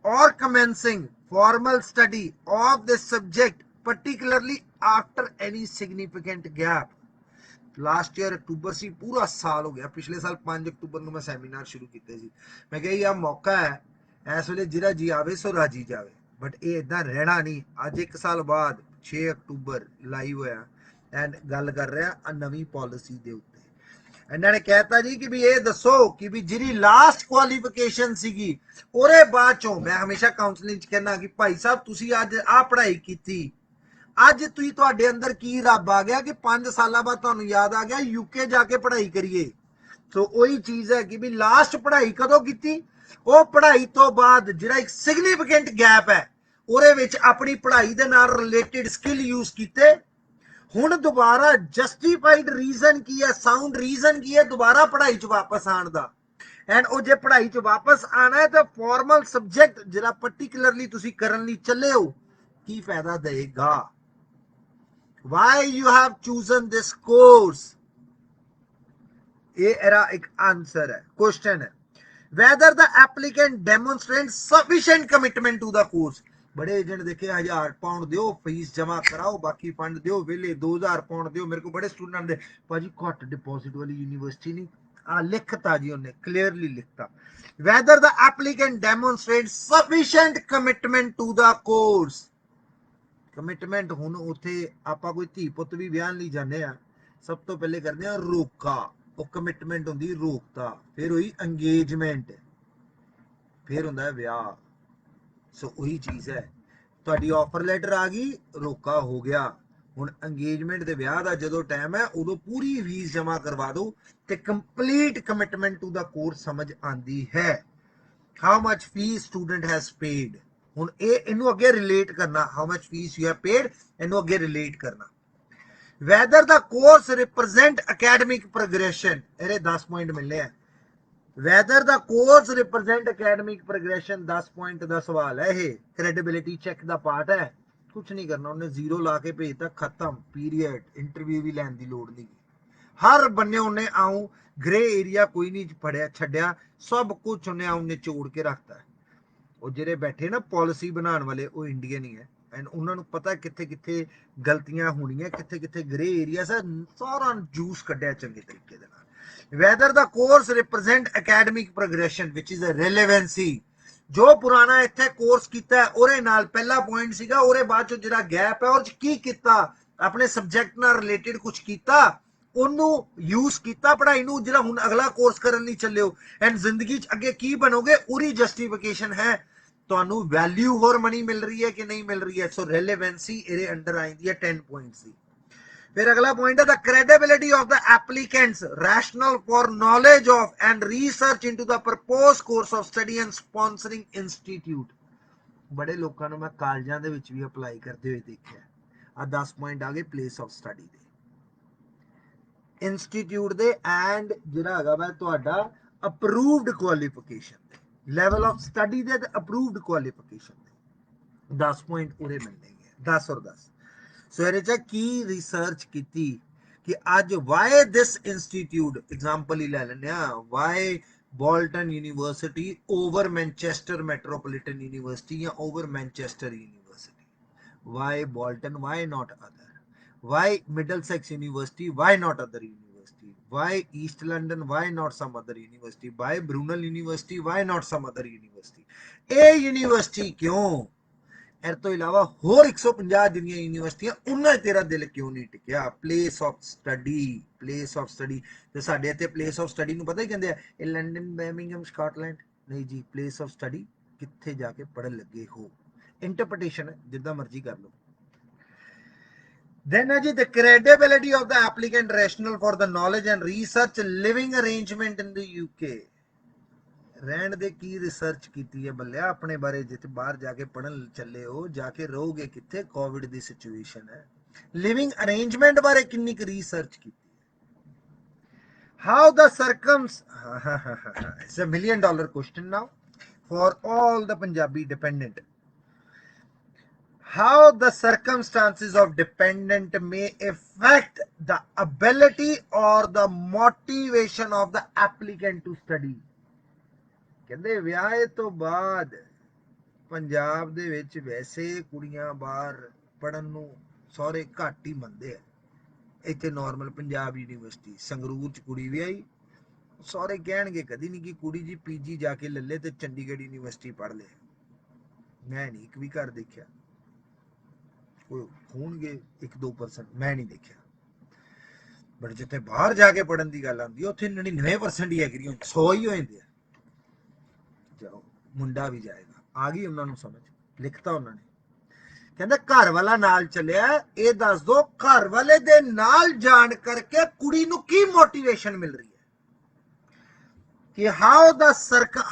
or commencing formal study of this subject, particularly after any significant gap। Last year ਅਕਤੂਬਰ ਸੀ, ਪੂਰਾ ਸਾਲ ਹੋ ਗਿਆ। ਪਿਛਲੇ ਸਾਲ 5 October ਨੂੰ ਮੈਂ ਸੈਮੀਨਾਰ ਸ਼ੁਰੂ ਕੀਤੇ ਸੀ। ਮੈਂ ਕਿਹਾ ਇਹ ਮੌਕਾ ਹੈ, ਇਸ ਵੇਲੇ ਜਿਹੜਾ ਜੀ ਆਵੇ ਸੋ ਰਾਜੀ ਜਾਵੇ, ਬਟ ਇਹ ਇਦਾਂ ਰਹਿਣਾ ਨਹੀਂ। ਅੱਜ 1 ਸਾਲ ਬਾਅਦ 6 ਅਕਤੂਬਰ ਲਾਈਵ ਹੋਇਆ ਐਂਡ ਗੱਲ ਕਰ ਰਿਹਾ ਨਵੀਂ ਪਾਲਿਸੀ ਦੇ ਉੱਤੇ। ਇਹਨਾਂ ਨੇ ਕਹਿਤਾ ਜੀ ਕਿ ਵੀ ਇਹ ਦੱਸੋ ਕਿ ਵੀ ਜਿਹੜੀ ਲਾਸਟ ਕੁਆਲੀਫਿਕੇਸ਼ਨ ਸੀਗੀ ਉਹਦੇ ਬਾਅਦ ਚੋਂ, ਮੈਂ ਹਮੇਸ਼ਾ ਕਾਉਂਸਲਿੰਗ 'ਚ ਕਹਿੰਦਾ ਕਿ ਭਾਈ ਸਾਹਿਬ ਤੁਸੀਂ ਅੱਜ ਆਹ ਪੜ੍ਹਾਈ ਕੀਤੀ, ਅੱਜ ਤੁਸੀਂ ਤੁਹਾਡੇ ਅੰਦਰ ਕੀ ਰੱਬ ਆ ਗਿਆ ਕਿ 5 ਸਾਲਾਂ ਬਾਅਦ ਤੁਹਾਨੂੰ ਯਾਦ ਆ ਗਿਆ ਯੂਕੇ ਜਾ ਕੇ ਪੜ੍ਹਾਈ ਕਰੀਏ। ਸੋ ਉਹੀ ਚੀਜ਼ ਹੈ ਕਿ ਵੀ ਲਾਸਟ ਪੜ੍ਹਾਈ ਕਦੋਂ ਕੀਤੀ, ਉਹ ਪੜ੍ਹਾਈ ਤੋਂ ਬਾਅਦ ਜਿਹੜਾ ਇੱਕ ਸਿਗਨੀਫਿਕੈਂਟ ਗੈਪ ਹੈ ਉਹਦੇ ਵਿੱਚ ਆਪਣੀ ਪੜ੍ਹਾਈ ਦੇ ਨਾਲ ਰਿਲੇਟਡ ਸਕਿੱਲ ਯੂਜ਼ ਕੀਤੇ। ਹੁਣ ਦੁਬਾਰਾ ਜਸਟੀਫਾਈਡ ਰੀਜ਼ਨ ਕੀ ਹੈ, ਸਾਊਂਡ ਰੀਜ਼ਨ ਕੀ ਹੈ ਦੁਬਾਰਾ ਪੜ੍ਹਾਈ 'ਚ ਵਾਪਸ ਆਉਣ ਦਾ। ਐਂਡ ਉਹ ਜੇ ਪੜ੍ਹਾਈ 'ਚ ਵਾਪਸ ਆਣਾ ਹੈ ਤਾਂ ਫਾਰਮਲ ਸਬਜੈਕਟ ਜਿਹੜਾ ਪਰਟੀਕੁਲਰਲੀ ਤੁਸੀਂ ਕਰਨ ਲਈ ਚੱਲੇ ਹੋ ਕੀ ਫਾਇਦਾ ਦੇਗਾ। Why you have chosen this course? ये era एक आंसर है, क्वेश्चन है। Whether the applicant demonstrates sufficient commitment to the course। बड़े एजेंट देखे 1000 पाउंड दियो फीस जमा कराओ, बाकी फंड दियो, वेले 2000 पाउंड दियो। मेरे को बड़े स्टूडेंट दे भाजी घट डिपॉजिट वाली यूनिवर्सिटी नहीं, लिखता जी उन्हें क्लियरली लिखता। Whether the applicant demonstrates sufficient commitment to the course। Commitment ਹੁਣ ਉੱਥੇ ਆਪਾਂ ਕੋਈ ਧੀ ਪੁੱਤ ਵੀ ਵਿਆਹ ਲਈ ਜਾਂਦੇ ਆ, ਸਭ ਤੋਂ ਪਹਿਲੇ ਕਰਦੇ ਆ ਰੋਕਾ, ਉਹ ਕਮਿਟਮੈਂਟ ਹੁੰਦੀ ਰੋਕਤਾ, ਫਿਰ ਹੋਈ ਅੰਗੇਜਮੈਂਟ, ਫਿਰ ਹੁੰਦਾ ਵਿਆਹ। ਸੋ ਉਹੀ ਚੀਜ਼ ਹੈ, ਤੁਹਾਡੀ ਆਫਰ ਲੈਟਰ ਆ ਗਈ, ਰੋਕਾ ਹੋ ਗਿਆ। ਹੁਣ ਅੰਗੇਜਮੈਂਟ ਦੇ ਵਿਆਹ ਦਾ ਜਦੋਂ ਟਾਈਮ ਹੈ ਉਦੋਂ ਪੂਰੀ ਫੀਸ ਜਮਾ ਕਰਵਾ ਦਿਓ ਤੇ complete commitment to the course ਸਮਝ ਆਂਦੀ ਹੈ। How much fee student has paid, ਹੁਣ ਇਹਨੂੰ ਅੱਗੇ ਰਿਲੇਟ ਕਰਨਾ, how much fee you have paid, ਇਹਨੂੰ ਅੱਗੇ ਰਿਲੇਟ ਕਰਨਾ। whether the course represent academic progression, ਇਹਦੇ 10 ਪੁਆਇੰਟ ਮਿਲਨੇ ਆ। whether the course represent academic progression, 10 point ਦਾ ਸਵਾਲ ਹੈ ਇਹ। credibility check ਦਾ ਪਾਰਟ ਹੈ। ਕੁਝ ਨਹੀਂ ਕਰਨਾ, ਉਹਨੇ ਜ਼ੀਰੋ ਲਾ ਕੇ ਭੇਜਤਾ, ਖਤਮ, ਪੀਰੀਅਡ। ਇੰਟਰਵਿਊ ਵੀ ਲੈਣ ਦੀ ਲੋੜ ਨਹੀਂ। ਹਰ ਬੰਨੇ ਉਹਨੇ ਆਉਂ ਗ੍ਰੇ ਏਰੀਆ ਕੋਈ ਨਹੀਂ ਫੜਿਆ ਛੱਡਿਆ, ਸਭ ਕੁਝ ਉਹਨੇ ਆਉਂ ਨਿਚੋੜ ਕੇ ਰੱਖਤਾ। ਉਹ ਜਿਹੜੇ ਬੈਠੇ ਨਾ ਪਾਲਿਸੀ ਬਣਾਉਣ ਵਾਲੇ, ਉਹ ਇੰਡੀਅਨ ਹੀ ਹੈ, ਐਂਡ ਉਹਨਾਂ ਨੂੰ ਪਤਾ ਕਿੱਥੇ ਕਿੱਥੇ ਗਲਤੀਆਂ ਹੋਣੀਆਂ, ਕਿੱਥੇ ਕਿੱਥੇ ਗ੍ਰੇ ਏਰੀਆ, ਸਾਰਾ ਜੂਸ ਕੱਢਿਆ ਚੰਗੇ ਤਰੀਕੇ ਦੇ ਨਾਲ। whether the course represent academic progression which is a relevancy, ਜੋ ਪੁਰਾਣਾ ਇੱਥੇ ਕੋਰਸ ਕੀਤਾ ਉਹਦੇ ਨਾਲ ਪਹਿਲਾ ਪੁਆਇੰਟ ਸੀਗਾ, ਉਹਦੇ ਬਾਅਦ ਚ ਜਿਹੜਾ ਗੈਪ ਹੈ ਉਹ ਚ ਕੀ ਕੀਤਾ, ਆਪਣੇ ਸਬਜੈਕਟ ਨਾਲ ਰਿਲੇਟਡ ਕੁਝ ਕੀਤਾ, ਉਹਨੂੰ ਯੂਜ਼ ਕੀਤਾ ਪੜ੍ਹਾਈ ਨੂੰ, ਜਿਹੜਾ ਹੁਣ ਅਗਲਾ ਕੋਰਸ ਕਰਨ ਲਈ ਚੱਲਿਓ, ਐਂਡ ਜ਼ਿੰਦਗੀ ਚ ਅੱਗੇ ਕੀ ਬਣੋਗੇ, ਉਹਦੀ ਜਸਟੀਫਿਕੇਸ਼ਨ ਹੈ। ਤੁਹਾਨੂੰ ਵੈਲਿਊ ਹੋਰ ਮਨੀ ਮਿਲ ਰਹੀ ਹੈ ਕਿ ਨਹੀਂ ਮਿਲ ਰਹੀ ਹੈ। ਸੋ ਰੈਲੇਵੈਂਸੀ ਇਹਦੇ ਅੰਡਰ ਆਉਂਦੀ ਹੈ 10 ਪੁਆਇੰਟ ਸੀ। फिर अगला पॉइंट है the credibility of the applicants rational for knowledge of and research into the propose course of study and sponsoring institute. बड़े लोगों को मैं कॉलेजां दे विच भी अप्लाई करते हुए देखा। आ 10 पॉइंट आ गए प्लेस ऑफ स्टडी दे, इंस्टीट्यूट दे, एंड जिहड़ा हैगा वा तुहाडा approved qualification, level of study दे ते अप्रूव्ड क्वालिफिकेशन दे 10 पॉइंट पूरे मिलने, 10 और 10। सो ਇਹਦੇ ਚ ਕੀ ਰਿਸਰਚ ਕੀਤੀ ਕਿ ਅੱਜ ਵਾਈ ਦਿਸ ਇੰਸਟੀਟਿਊਟ, ਐਗਜ਼ਾਮਪਲ ਹੀ ਲੈ ਲੈਂਦੇ ਆ, why Bolton University over Manchester Metropolitan University ਜਾਂ over Manchester University, why Bolton, why not other, why Middlesex University, Y not other university, why East London, why not sum other university, ਵਾਈ ਬਰੂਨਲ ਯੂਨੀਵਰਸਿਟੀ, why not sum other ਯੂਨੀਵਰਸਿਟੀ। ਇਹ university ਕਿਉਂ, ਇਸ ਤੋਂ ਇਲਾਵਾ ਹੋਰ 150 ਜਿਹੜੀਆਂ ਯੂਨੀਵਰਸਿਟੀਆਂ, ਉਹਨਾਂ 'ਚ ਤੇਰਾ ਦਿਲ ਕਿਉਂ ਨਹੀਂ ਟਿਕਿਆ। Place of study, place of study, ਤੇ ਸਾਡੇ ਇੱਥੇ ਪਲੇਸ ਆਫ ਸਟੱਡੀ ਨੂੰ ਪਤਾ ਹੀ ਕਹਿੰਦੇ ਆ, ਇਹ ਲੰਡਨ, ਬਰਮਿੰਘਮ, ਸਕਾਟਲੈਂਡ ਨਹੀਂ ਜੀ। ਪਲੇਸ ਆਫ ਸਟੱਡੀ ਕਿੱਥੇ ਜਾ ਕੇ ਪੜ੍ਹਨ ਲੱਗੇ ਹੋ, ਇੰਟਰਪ੍ਰੀਟੇਸ਼ਨ ਹੈ, ਜਿੱਦਾਂ ਮਰਜ਼ੀ ਕਰ ਲਓ। Then the credibility of the applicant rational for the knowledge and research living arrangement in the UK। ਰਹਿਣ ਦੇ ਕੀ ਰਿਸਰਚ ਕੀਤੀ ਹੈ ਬੱਲਿਆ ਆਪਣੇ ਬਾਰੇ, ਜਿੱਥੇ ਬਾਹਰ ਜਾ ਕੇ ਪੜਨ ਚੱਲੇ ਹੋ, ਜਾ ਕੇ ਰਹੋਗੇ ਕਿੱਥੇ, ਕੋਵਿਡ ਦੀ ਸਿਚੁਏਸ਼ਨ ਹੈ। ਲਿਵਿੰਗ ਅਰੇਂਜਮੈਂਟ ਬਾਰੇ ਕਿੰਨੀ ਕੁ ਰਿਸਰਚ ਕੀਤੀ ਹੈ। How the circumstances, it's a $1 million question now for all the Punjabi dependent. How the circumstances of dependent may affect the ability or the motivation of the applicant to study। ਕਹਿੰਦੇ ਵਿਆਹ ਤੋਂ ਬਾਅਦ ਪੰਜਾਬ ਦੇ ਵਿੱਚ ਵੈਸੇ ਕੁੜੀਆਂ ਬਾਹਰ ਪੜਨ ਨੂੰ ਸਹੁਰੇ ਘੱਟ ਹੀ ਮੰਨਦੇ ਆ। ਇੱਥੇ ਨਾਰਮਲ ਪੰਜਾਬ ਯੂਨੀਵਰਸਿਟੀ ਸੰਗਰੂਰ ਚ ਕੁੜੀ ਵਿਆਹੀ, ਸਹੁਰੇ ਕਹਿਣਗੇ ਕਦੀ ਨਹੀਂ ਕਿ ਕੁੜੀ ਜੀ ਪੀਜੀ ਜਾ ਕੇ ਲੱਲੇ ਤੇ ਚੰਡੀਗੜ੍ਹ ਯੂਨੀਵਰਸਿਟੀ ਪੜ੍ਹ ਲੇ। ਮੈਂ ਨਹੀਂ ਇੱਕ ਵੀ ਘਰ ਦੇਖਿਆ, ਹੋਣਗੇ 1-2%, ਮੈਂ ਨਹੀਂ ਦੇਖਿਆ। ਬਟ ਜਿੱਥੇ ਬਾਹਰ ਜਾ ਕੇ ਪੜਨ ਦੀ ਗੱਲ ਆਉਂਦੀ ਉੱਥੇ 99% ਹੀ ਐਗਰੀ, 100 ਹੀ ਹੋ ਜਾਂਦੇ ਆ। ਜਾਓ ਮੁੰਡਾ ਵੀ ਜਾਏਗਾ, ਆ ਗਈ ਉਹਨਾਂ ਨੂੰ ਸਮਝ, ਲਿਖਤਾ ਉਹਨਾਂ ਨੇ। ਕਹਿੰਦਾ ਘਰ ਵਾਲਾ ਨਾਲ ਚੱਲਿਆ, ਇਹ ਦੱਸ ਦੋ ਘਰ ਵਾਲੇ ਦੇ ਨਾਲ ਜਾਣ ਕਰਕੇ ਕੁੜੀ ਨੂੰ ਕੀ ਮੋਟੀਵੇਸ਼ਨ ਮਿਲ ਰਹੀ ਹੈ, ਕਿ ਹਾਊ ਦਾ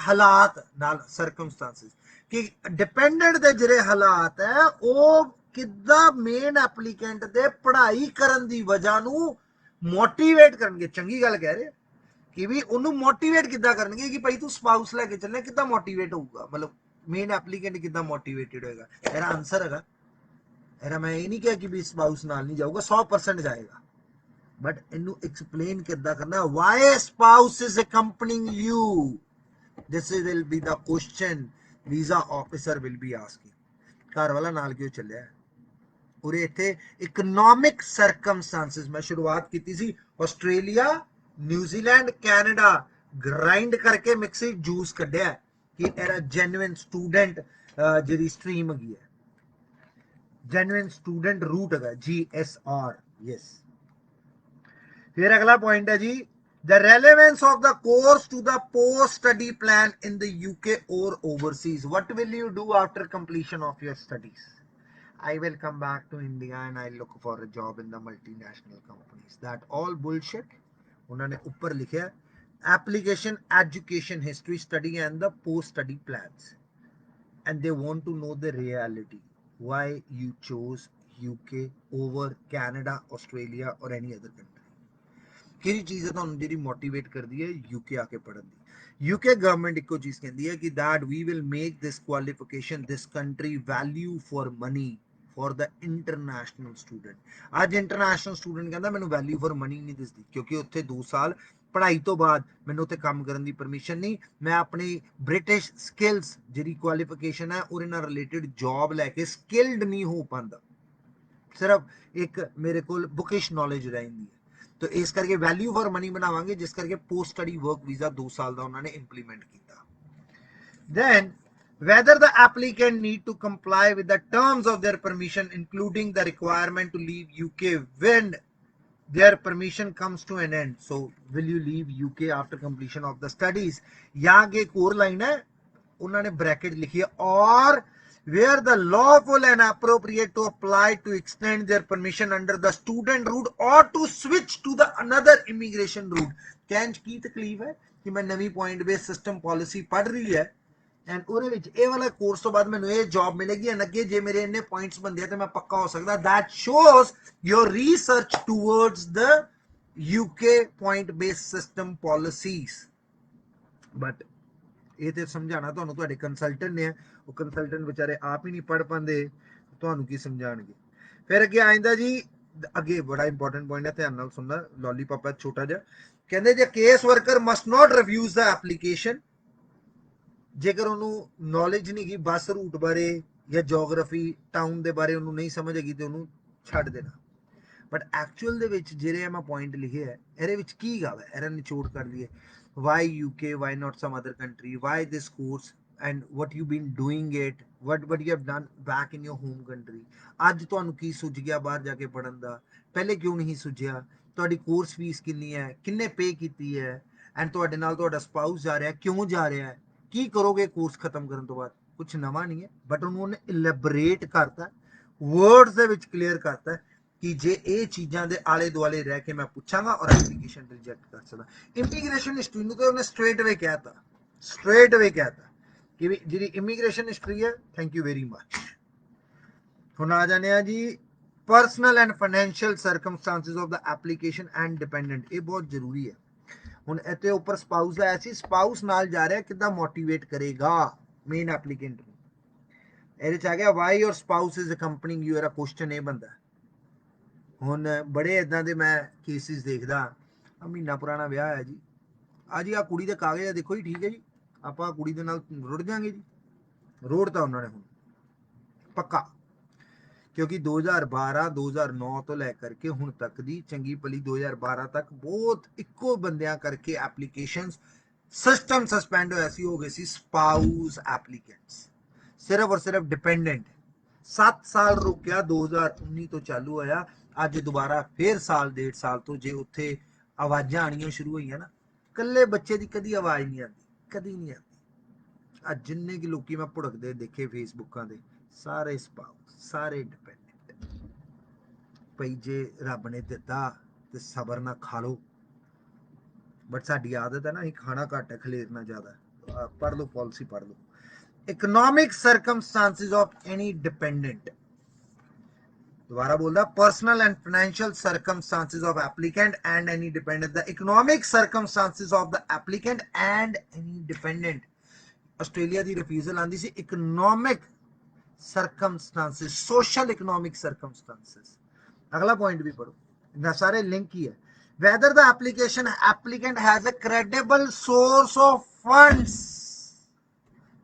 ਹਾਲਾਤ ਨਾਲ ਸਰਕਮਸਟੈਂਸਿਸ, ਕਿ ਡਿਪੈਂਡੈਂਟ ਦੇ ਜਿਹੜੇ ਹਾਲਾਤ ਹੈ ਉਹ ਕਿੱਦਾਂ ਮੇਨ ਐਪਲੀਕੈਂਟ ਦੇ ਪੜ੍ਹਾਈ ਕਰਨ ਦੀ ਵਜ੍ਹਾ ਨੂੰ ਮੋਟੀਵੇਟ ਕਰਨਗੇ। ਚੰਗੀ ਗੱਲ ਕਹਿ ਰਹੇ ਕਿ ਵੀ ਉਹਨੂੰ ਮੋਟੀਵੇਟ ਕਿੱਦਾਂ ਕਰਨਗੇ, ਕਿ ਭਾਈ ਤੂੰ ਸਪਾਊਸ ਲੈ ਕੇ ਚੱਲੇ, ਕਿੱਦਾਂ ਮੋਟੀਵੇਟ ਹੋਊਗਾ, ਮਤਲਬ ਮੇਨ ਐਪਲੀਕੈਂਟ ਕਿੱਦਾਂ ਮੋਟੀਵੇਟਡ ਹੋਏਗਾ। ਇਹਦਾ ਆਨਸਰ ਹੈਗਾ, ਇਹਦਾ ਮੈਂ ਇਹ ਨਹੀਂ ਕਿਹਾ ਕਿ ਵੀ ਸਪਾਊਸ ਨਾਲ ਨਹੀਂ ਜਾਊਗਾ, 100% ਜਾਏਗਾ, ਬਟ ਇਹਨੂੰ ਐਕਸਪਲੇਨ ਕਿੱਦਾਂ ਕਰਨਾ। Why spouse is accompanying you, this will be the question visa officer will be asking. ਘਰ ਵਾਲਾ ਨਾਲ ਕਿਉਂ ਚੱਲਿਆ, ਉਰੇ ਇੱਥੇ ਇਕਨੋਮਿਕ ਸਰਕਮਸਟੈਂਸਿਸ, ਮੈਂ ਸ਼ੁਰੂਆਤ ਕੀਤੀ ਸੀ ਆਸਟ੍ਰੇਲੀਆ, ਨਿਊਜ਼ੀਲੈਂਡ, ਕੈਨੇਡਾ, ਗ੍ਰਾਈਂਡ ਕਰਕੇ ਮਿਕਸੀ ਜੂਸ ਕੱਢਿਆ ਕਿ ਇਹਦਾ ਜੈਨੂਇਨ ਸਟੂਡੈਂਟ ਜਿਹੜੀ ਸਟਰੀਮ ਹੈਗੀ ਹੈ, ਜੈਨੂਇਨ ਸਟੂਡੈਂਟ ਰੂਟ ਹੈਗਾ GSR, ਯੈਸ। ਫਿਰ ਅਗਲਾ ਪੁਆਇੰਟ ਹੈ ਜੀ, the relevance of the course to the post study plan in the UK or overseas। what will you do after completion of your studies? I will come back to India and I'll look for a job in the multinational companies। that all bullshit। उन्होंने ऊपर लिखा application, education history, study and the post study plans, and they want to know the reality why you chose UK over Canada, Australia or any other country? ਕਿਹੜੀ ਚੀਜ਼ ਹੈ ਤੁਹਾਨੂੰ ਜਿਹੜੀ motivate ਕਰਦੀ ਹੈ UK ਆ ਕੇ ਪੜ੍ਹਨ ਦੀ? UK ਗਵਰਨਮੈਂਟ ਇੱਕੋ ਚੀਜ਼ ਕਹਿੰਦੀ ਹੈ ਕਿ that we will make this qualification, this country value for money for the international student. ਅੱਜ ਇੰਟਰਨੈਸ਼ਨਲ ਸਟੂਡੈਂਟ ਕਹਿੰਦਾ ਮੈਨੂੰ ਵੈਲਿਊ ਫॉर ਮਨੀ ਨਹੀਂ ਦਿਸਦੀ, ਕਿਉਂਕਿ ਉੱਥੇ 2 ਸਾਲ ਪੜ੍ਹਾਈ ਤੋਂ ਬਾਅਦ ਮੈਨੂੰ ਉੱਥੇ ਕੰਮ ਕਰਨ ਦੀ ਪਰਮਿਸ਼ਨ ਨਹੀਂ, ਮੈਂ ਆਪਣੀ ਬ੍ਰਿਟਿਸ਼ ਸਕਿੱਲਸ ਜਿਹੜੀ ਕੁਆਲੀਫਿਕੇਸ਼ਨ ਹੈ ਉਹਦੇ ਨਾਲ ਰਿਲੇਟਡ ਜੌਬ ਲੈ ਕੇ ਸਕਿਲਡ ਨਹੀਂ ਹੋ ਪਾਉਂਦਾ, ਸਿਰਫ ਇੱਕ ਮੇਰੇ ਕੋਲ ਬੁਕਿਸ਼ ਨੌਲੇਜ ਰਹਿੰਦੀ ਹੈ। तो इस करके वैल्यू फॉर मनी बनावांगे, जिस करके पोस्ट स्टडी वर्क वीजा 2 साल का उन्होंने इंप्लीमेंट किया। Then whether the applicant need to comply with the terms of their permission, including the requirement to leave UK when their permission comes to an end. So will you leave UK after completion of the studies? यहाँ के एक और line है, उन्होंने bracket लिखी है, और where the lawful and appropriate to apply to extend their permission under the student route or to switch to the another immigration route. कहने की तकलीफ है कि मैं नवी पॉइंट बेस्ड सिस्टम पॉलिसी पढ़ रही है एंड ਉਹਦੇ ਵਿੱਚ ਇਹ ਵਾਲਾ ਕੋਰਸ ਤੋਂ ਬਾਅਦ ਮੈਨੂੰ ਇਹ ਜੌਬ ਮਿਲੇਗੀ ਐਂਡ ਅੱਗੇ ਜੇ ਮੇਰੇ ਇੰਨੇ ਪੁਆਇੰਟਸ ਬਣਦੇ ਆ ਤੇ ਮੈਂ ਪੱਕਾ ਹੋ ਸਕਦਾ। that shows your research towards the UK point based system policies. but ਇਹ ਤੇ ਸਮਝਾਣਾ ਤੁਹਾਨੂੰ ਤੁਹਾਡੇ ਕੰਸਲਟੈਂਟ ਨੇ, ਉਹ ਕੰਸਲਟੈਂਟ ਵਿਚਾਰੇ ਆਪ ਹੀ ਨਹੀਂ ਪੜ ਪਾਉਂਦੇ, ਤੁਹਾਨੂੰ ਕੀ ਸਮਝਾਣਗੇ। ਫਿਰ ਅੱਗੇ ਆਇੰਦਾ ਜੀ, ਅੱਗੇ ਬੜਾ ਇੰਪੋਰਟੈਂਟ ਪੁਆਇੰਟ ਹੈ, ਧਿਆਨ ਨਾਲ ਸੁਣਨਾ, ਲੋਲੀਪੌਪ ਹੈ ਛੋਟਾ ਜਿਹਾ। ਕਹਿੰਦੇ ਜੇ ਕੇਸ ਵਰਕਰ ਮਸਟ ਨਾਟ ਰਿਫਿਊਜ਼ ਦਾ ਐਪਲੀਕੇਸ਼ਨ, ਜੇਕਰ ਉਹਨੂੰ ਨੌਲੇਜ ਨਹੀਂ ਗਈ ਬੱਸ ਰੂਟ ਬਾਰੇ ਜਾਂ ਜੀਓਗ੍ਰਾਫੀ ਟਾਊਨ ਦੇ ਬਾਰੇ ਉਹਨੂੰ ਨਹੀਂ ਸਮਝ ਹੈਗੀ ਤੇ ਉਹਨੂੰ ਛੱਡ ਦੇਣਾ। ਬਟ ਐਕਚੁਅਲ ਦੇ ਵਿੱਚ ਜਿਹੜੇ ਮੈਂ ਪੁਆਇੰਟ ਲਿਖੇ ਹੈ ਇਹਦੇ ਵਿੱਚ ਕੀ ਗੱਲ ਹੈ, ਇਹਦਾ ਨਿਚੋੜ ਕਰ ਲਈਏ। why UK, why not some other country, why this course and what you've been doing it, what you have done back in your home country. ਅੱਜ ਤੁਹਾਨੂੰ ਕੀ ਸੁੱਝ ਗਿਆ ਬਾਹਰ ਜਾ ਕੇ ਪੜਨ ਦਾ, ਪਹਿਲੇ ਕਿਉਂ ਨਹੀਂ ਸੁੱਝਿਆ, ਤੁਹਾਡੀ ਕੋਰਸ ਫੀਸ ਕਿੰਨੀ ਹੈ, ਕਿੰਨੇ ਪੇ ਕੀਤੀ ਹੈ, ਐਂਡ ਤੁਹਾਡੇ ਨਾਲ ਤੁਹਾਡਾ ਸਪਾਊਸ ਜਾ ਰਿਹਾ, ਕਿਉਂ ਜਾ ਰਿਹਾ ਹੈ, ਕੀ ਕਰੋਗੇ ਕੋਰਸ ਖਤਮ ਕਰਨ ਤੋਂ ਬਾਅਦ। ਕੁਝ ਨਵਾਂ ਨਹੀਂ ਹੈ, ਬਟ ਉਹਨੂੰ ਇਲੈਬੋਰੇਟ ਕਰਤਾ, ਵਰਡਸ ਦੇ ਵਿੱਚ ਕਲੀਅਰ ਕਰਤਾ कि जे ये चीज़ों के आले दुआले रह के मैं पूछांगा और एप्लीकेशन रिजेक्ट कर सकता। इमीग्रेशन हिस्ट्री तो उन्हें स्ट्रेट वे कहता कि जी इमीग्रेशन हिस्ट्री है, थैंक यू वेरी मच। हुण आ जाने जी personal and financial circumstances of the application and dependent, ये बहुत जरूरी है। हुण इत्थे उपर स्पाउस आया सी, स्पाउस नाल जा रहा किद्दां मोटिवेट करेगा मेन एप्लीकेंट नूं, इहदे च आ गया why your spouse is accompanying you, मेरा क्वेश्चन ये बनता। ਹੁਣ ਬੜੇ ਇਦਾਂ ਦੇ ਮੈਂ ਕੇਸਿਸ ਦੇਖਦਾ, ਮਹੀਨਾ ਪੁਰਾਣਾ ਵਿਆਹ ਹੈ ਜੀ, ਆ ਜੀ ਆ ਕੁੜੀ ਦੇ ਕਾਗਜ਼ ਆ ਦੇਖੋ ਜੀ, ਠੀਕ ਹੈ ਜੀ, ਆਪਾਂ ਕੁੜੀ ਦੇ ਨਾਲ ਰੁੜ ਜਾਾਂਗੇ ਜੀ। ਰੋੜਤਾ ਉਹਨਾਂ ਨੇ ਹੁਣ ਪੱਕਾ, ਕਿਉਂਕਿ 2012 2009 ਤੋਂ ਲੈ ਕਰਕੇ ਹੁਣ ਤੱਕ ਦੀ ਚੰਗੀ ਭਲੀ 2012 ਤੱਕ ਬਹੁਤ ਇੱਕੋ ਬੰਦਿਆਂ ਕਰਕੇ ਐਪਲੀਕੇਸ਼ਨਸ ਸਿਸਟਮ ਸਸਪੈਂਡ ਹੋਇਆ ਸੀ, ਹੋ ਗਏ ਸੀ ਸਪਾਊਸ ਐਪਲੀਕੈਂਟਸ, ਸਿਰਫ ਔਰ ਸਿਰਫ ਡਿਪੈਂਡੈਂਟ। 7 ਸਾਲ ਰੁਕਿਆ, 2019 ਤੋਂ ਚਾਲੂ ਹੋਇਆ, ਅੱਜ ਦੁਬਾਰਾ ਫਿਰ ਸਾਲ 1.5 ਸਾਲ ਤੋਂ ਜੇ ਉੱਥੇ ਆਵਾਜ਼ਾਂ ਆਣੀਆਂ ਸ਼ੁਰੂ ਹੋਈਆਂ ਨਾ, ਕੱਲੇ ਬੱਚੇ ਦੀ ਕਦੀ ਆਵਾਜ਼ ਨਹੀਂ ਆਉਂਦੀ, ਕਦੀ ਨਹੀਂ ਆਉਂਦੀ। ਆ ਜਿੰਨੇ ਕਿ ਲੋਕੀ ਮੈਂ ਭੁੜਕਦੇ ਦੇਖੇ ਫੇਸਬੁੱਕਾਂ ਤੇ, ਸਾਰੇ ਸਪਾਊਸ, ਸਾਰੇ ਡਿਪੈਂਡੈਂਟ। ਭਈ ਜੇ ਰੱਬ ਨੇ ਦਿੱਤਾ ਤੇ ਸਬਰ ਨਾਲ ਖਾ ਲਓ, ਬਟ ਸਾਡੀ ਆਦਤ ਹੈ ਨਾ, ਅਸੀਂ ਖਾਣਾ ਘੱਟ ਹੈ, ਖਲੇਰਨਾ ਜ਼ਿਆਦਾ। ਪੜ੍ਹ ਲਓ ਪਾਲਿਸੀ, ਪੜ੍ਹ ਲਓ। Economic circumstances of any dependent, दोबारा बोल रहा, personal and financial circumstances of applicant and any dependent, the economic circumstances of the applicant and any dependent. Australia की रिफ्यूजल आंदी सी economic circumstances, social economic circumstances. अगला point भी पढ़ो, ना सारे लिंक ही है। whether the applicant has a credible source of funds,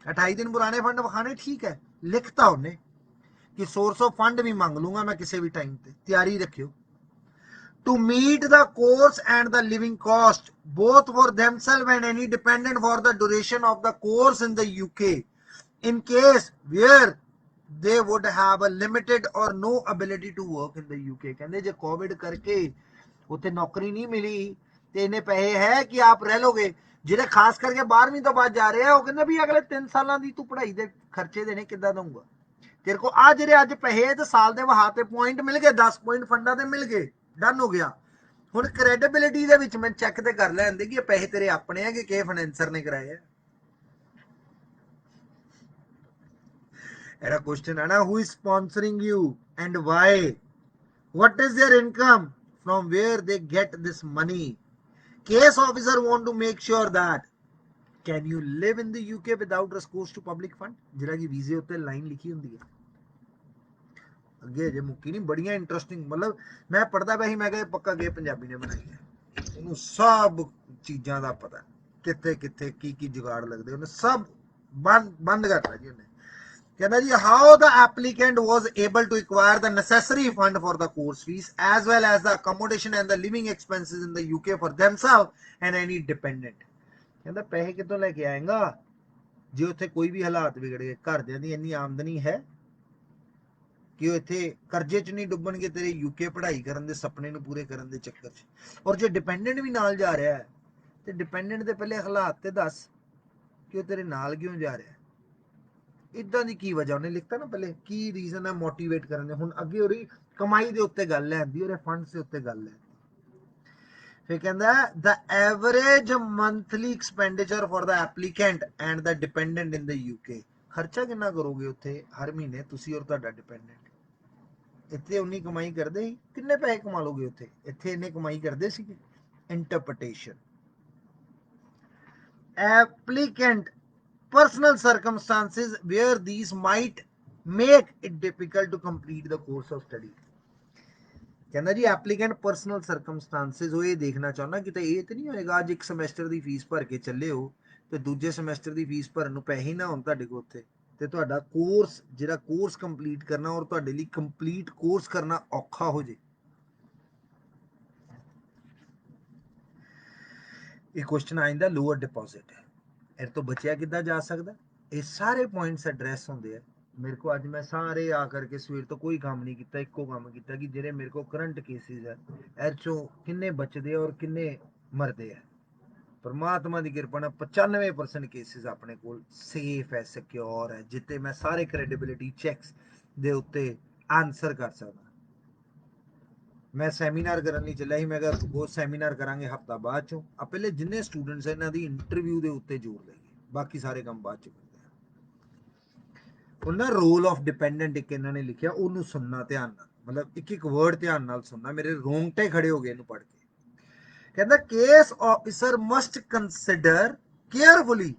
28 दिन पुराने फंड विखाने, ठीक है, लिखता उन्हें कि सोर्स ऑफ फंड भी मांग लूंगा मैं किसी भी टाइम पे, तैयारी रखियो। To meet the course and the living cost both for themselves and any dependent for the duration of the course in the UK in case where they would have a limited or no ability to work in the UK। कहंदे जे Covid करके उत्थे नौकरी नहीं मिली ते इन्ने पैसे है कि आप रह लोगे। ਜਿਹੜੇ ਖਾਸ ਕਰਕੇ 12ਵੀਂ ਤੋਂ ਬਾਅਦ ਜਾ ਰਹੇ ਆ, ਉਹ ਕਹਿੰਦੇ ਵੀ ਅਗਲੇ 3 ਸਾਲਾਂ ਦੀ ਤੂੰ ਪੜ੍ਹਾਈ ਦੇ ਖਰਚੇ ਦੇਣੇ ਕਿੱਦਾਂ ਦਊਂਗਾ ਤੇਰੇ ਕੋ, ਆ ਜਿਹੜੇ ਅੱਜ ਪੈਸੇ ਤੇ ਸਾਲ ਦੇ ਵਹਾ ਤੇ ਪੁਆਇੰਟ ਮਿਲ ਗਏ, 10 ਪੁਆਇੰਟ ਫੰਡਾਂ ਤੇ ਮਿਲ ਗਏ, ਡਨ ਹੋ ਗਿਆ। ਹੁਣ ਕ੍ਰੈਡੀਬਿਲਿਟੀ ਦੇ ਵਿੱਚ ਮੈਂ ਚੈੱਕ ਤੇ ਕਰ ਲੈਂਦੇ ਕਿ ਇਹ ਪੈਸੇ ਤੇਰੇ ਆਪਣੇ ਆ ਕਿ ਕਿਸੇ ਫਾਈਨੈਂਸਰ ਨੇ ਕਰਾਏ ਆ। एरा क्वेश्चन है ना, who is sponsoring you and why, what is their income, from where they get this money. Case officer want to make sure that can you live in the UK without recourse to public fund. जिहड़ा कि वीजे उत्ते line लिखी हुंदी है अगे, जे मुक्की नहीं, बड़ियां इंटरेस्टिंग. मतलब मैं पढ़दा पिया सी, मैं कहा पक्का गे पंजाबी ने बनाई है. ਉਹਨੂੰ सब चीज़ों का पता, कितने कितने की जुगाड़ लगते, उन्हें सब बंद करता जी उन्हें. कहना जी, how the applicant was able to acquire the necessary fund for the course fees as well as the accommodation and the living expenses in the UK for themselves and any dependent. कहता पैसे कितों लेके आएगा जे उत्थे कोई भी हालात बिगड़ गए, घरदियां दी इन्नी आमदनी है कि ਉਹ ਇੱਥੇ ਕਰਜ਼ੇ 'ਚ ਨਹੀਂ ਡੁੱਬਣਗੇ ਤੇਰੇ ਯੂਕੇ ਪੜ੍ਹਾਈ ਕਰਨ ਦੇ ਸੁਪਨੇ ਨੂੰ ਪੂਰੇ ਕਰਨ ਦੇ ਚੱਕਰ 'ਚ. ਔਰ ਜੇ ਡਿਪੈਂਡੈਂਟ ਵੀ ਨਾਲ ਜਾ ਰਿਹਾ ਹੈ ਤੇ ਡਿਪੈਂਡੈਂਟ ਦੇ ਪਹਿਲੇ ਹਾਲਾਤ ਤੇ ਦੱਸ ਕਿ ਉਹ ਤੇਰੇ ਨਾਲ ਕਿਉਂ ਜਾ ਰਿਹਾ. ਇਦਾਂ ਦੀ ਕੀ ਵਜ੍ਹਾ, ਉਹਨੇ ਲਿਖਤਾ ਨਾ ਪਹਿਲੇ ਕੀ ਰੀਜ਼ਨ ਹੈ ਮੋਟੀਵੇਟ ਕਰਨ ਦੇ. ਹੁਣ ਅੱਗੇ ਉਹਦੀ ਕਮਾਈ ਦੇ ਉੱਤੇ ਗੱਲ ਲੈਂਦੀ, ਉਹਦੇ ਫੰਡਸ ਦੇ ਉੱਤੇ ਗੱਲ ਲੈਂਦੀ. ਫਿਰ ਕਹਿੰਦਾ the average monthly expenditure for the applicant and the dependent in the UK. ਖਰਚਾ ਕਿੰਨਾ ਕਰੋਗੇ ਉੱਥੇ ਹਰ ਮਹੀਨੇ ਤੁਸੀਂ ਔਰ ਤੁਹਾਡਾ ਡਿਪੈਂਡੈਂਟ. ਇੱਥੇ ਉਨੀ ਕਮਾਈ ਕਰਦੇ ਸੀ, ਕਿੰਨੇ ਪੈਸੇ ਕਮਾ ਲੋਗੇ ਉੱਥੇ, ਇੱਥੇ ਇੰਨੇ ਕਮਾਈ ਕਰਦੇ ਸੀਗੇ. Interpretation, applicant personal circumstances where these might make it difficult to complete the course of study. ਕਹਿੰਦਾ ਜੀ ਐਪਲੀਕੈਂਟ ਪਰਸਨਲ ਸਰਕਮਸਟੈਂਸਸ, ਉਹ ਇਹ ਦੇਖਣਾ ਚਾਹੁੰਦਾ ਕਿਤੇ ਇਹ ਤੇ ਨਹੀਂ ਹੋਏਗਾ ਅੱਜ ਇੱਕ ਸਮੈਸਟਰ ਦੀ ਫੀਸ ਭਰ ਕੇ ਚੱਲੇ ਹੋ ਤੇ ਦੂਜੇ ਸਮੈਸਟਰ ਦੀ ਫੀਸ ਭਰਨ ਨੂੰ ਪੈਸੇ ਨਾ ਹੋਣ ਤੁਹਾਡੇ ਕੋਲ ਉੱਥੇ, ਤੇ ਤੁਹਾਡਾ ਕੋਰਸ ਜਿਹੜਾ ਕੋਰਸ ਕੰਪਲੀਟ ਕਰਨਾ ਔਰ ਤੁਹਾਡੇ ਲਈ ਕੰਪਲੀਟ ਕੋਰਸ ਕਰਨਾ ਔਖਾ ਹੋ ਜੇ. ਇਹ ਕੁਐਸਚਨ ਆ ਜਾਂਦਾ ਲੋਅਰ ਡਿਪੋਜ਼ਿਟ, ਇਹ ਤੋਂ ਬਚਿਆ ਕਿੱਦਾਂ ਜਾ ਸਕਦਾ. ਇਹ ਸਾਰੇ ਪੁਆਇੰਟਸ ਐਡਰੈਸ ਹੁੰਦੇ ਆ. मेरे को अज मैं सारे आकर के सवेर तो कोई काम नहीं किया, एको काम किया कि जेरे मेरे को करंट केसिस है एर चो किन्ने बचते और किन्ने मरते हैं. परमात्मा की कृपा ने 95% केसिस अपने को सेफ है, सिक्योर है, जिते मैं सारे क्रेडिबिलिटी चैक्स दे उत्ते आंसर कर सकता. मैं सैमीनार करने चलिया ही, मैं वो सैमीनार करांगे हफ्ता बाद चो. पहले जिन्ने स्टूडेंट्स इन्हां दी इंटरव्यू दे उत्ते जोर देंगे, बाकी सारे काम बाद चो. ਉਹਨਾਂ ਰੋਲ ਆਫ ਡਿਪੈਂਡੈਂਟ ਇੱਕ ਇਹਨਾਂ ਨੇ ਲਿਖਿਆ, ਉਹਨੂੰ ਸੁਣਨਾ ਧਿਆਨ ਨਾਲ, ਮਤਲਬ ਇੱਕ ਇੱਕ ਵਰਡ ਧਿਆਨ ਨਾਲ ਸੁਣਨਾ. ਮੇਰੇ ਰੋਂਗਟੇ ਖੜੇ ਹੋ ਗਏ ਇਹਨੂੰ ਪੜ੍ਹ ਕੇ. ਕਹਿੰਦਾ case officer must consider carefully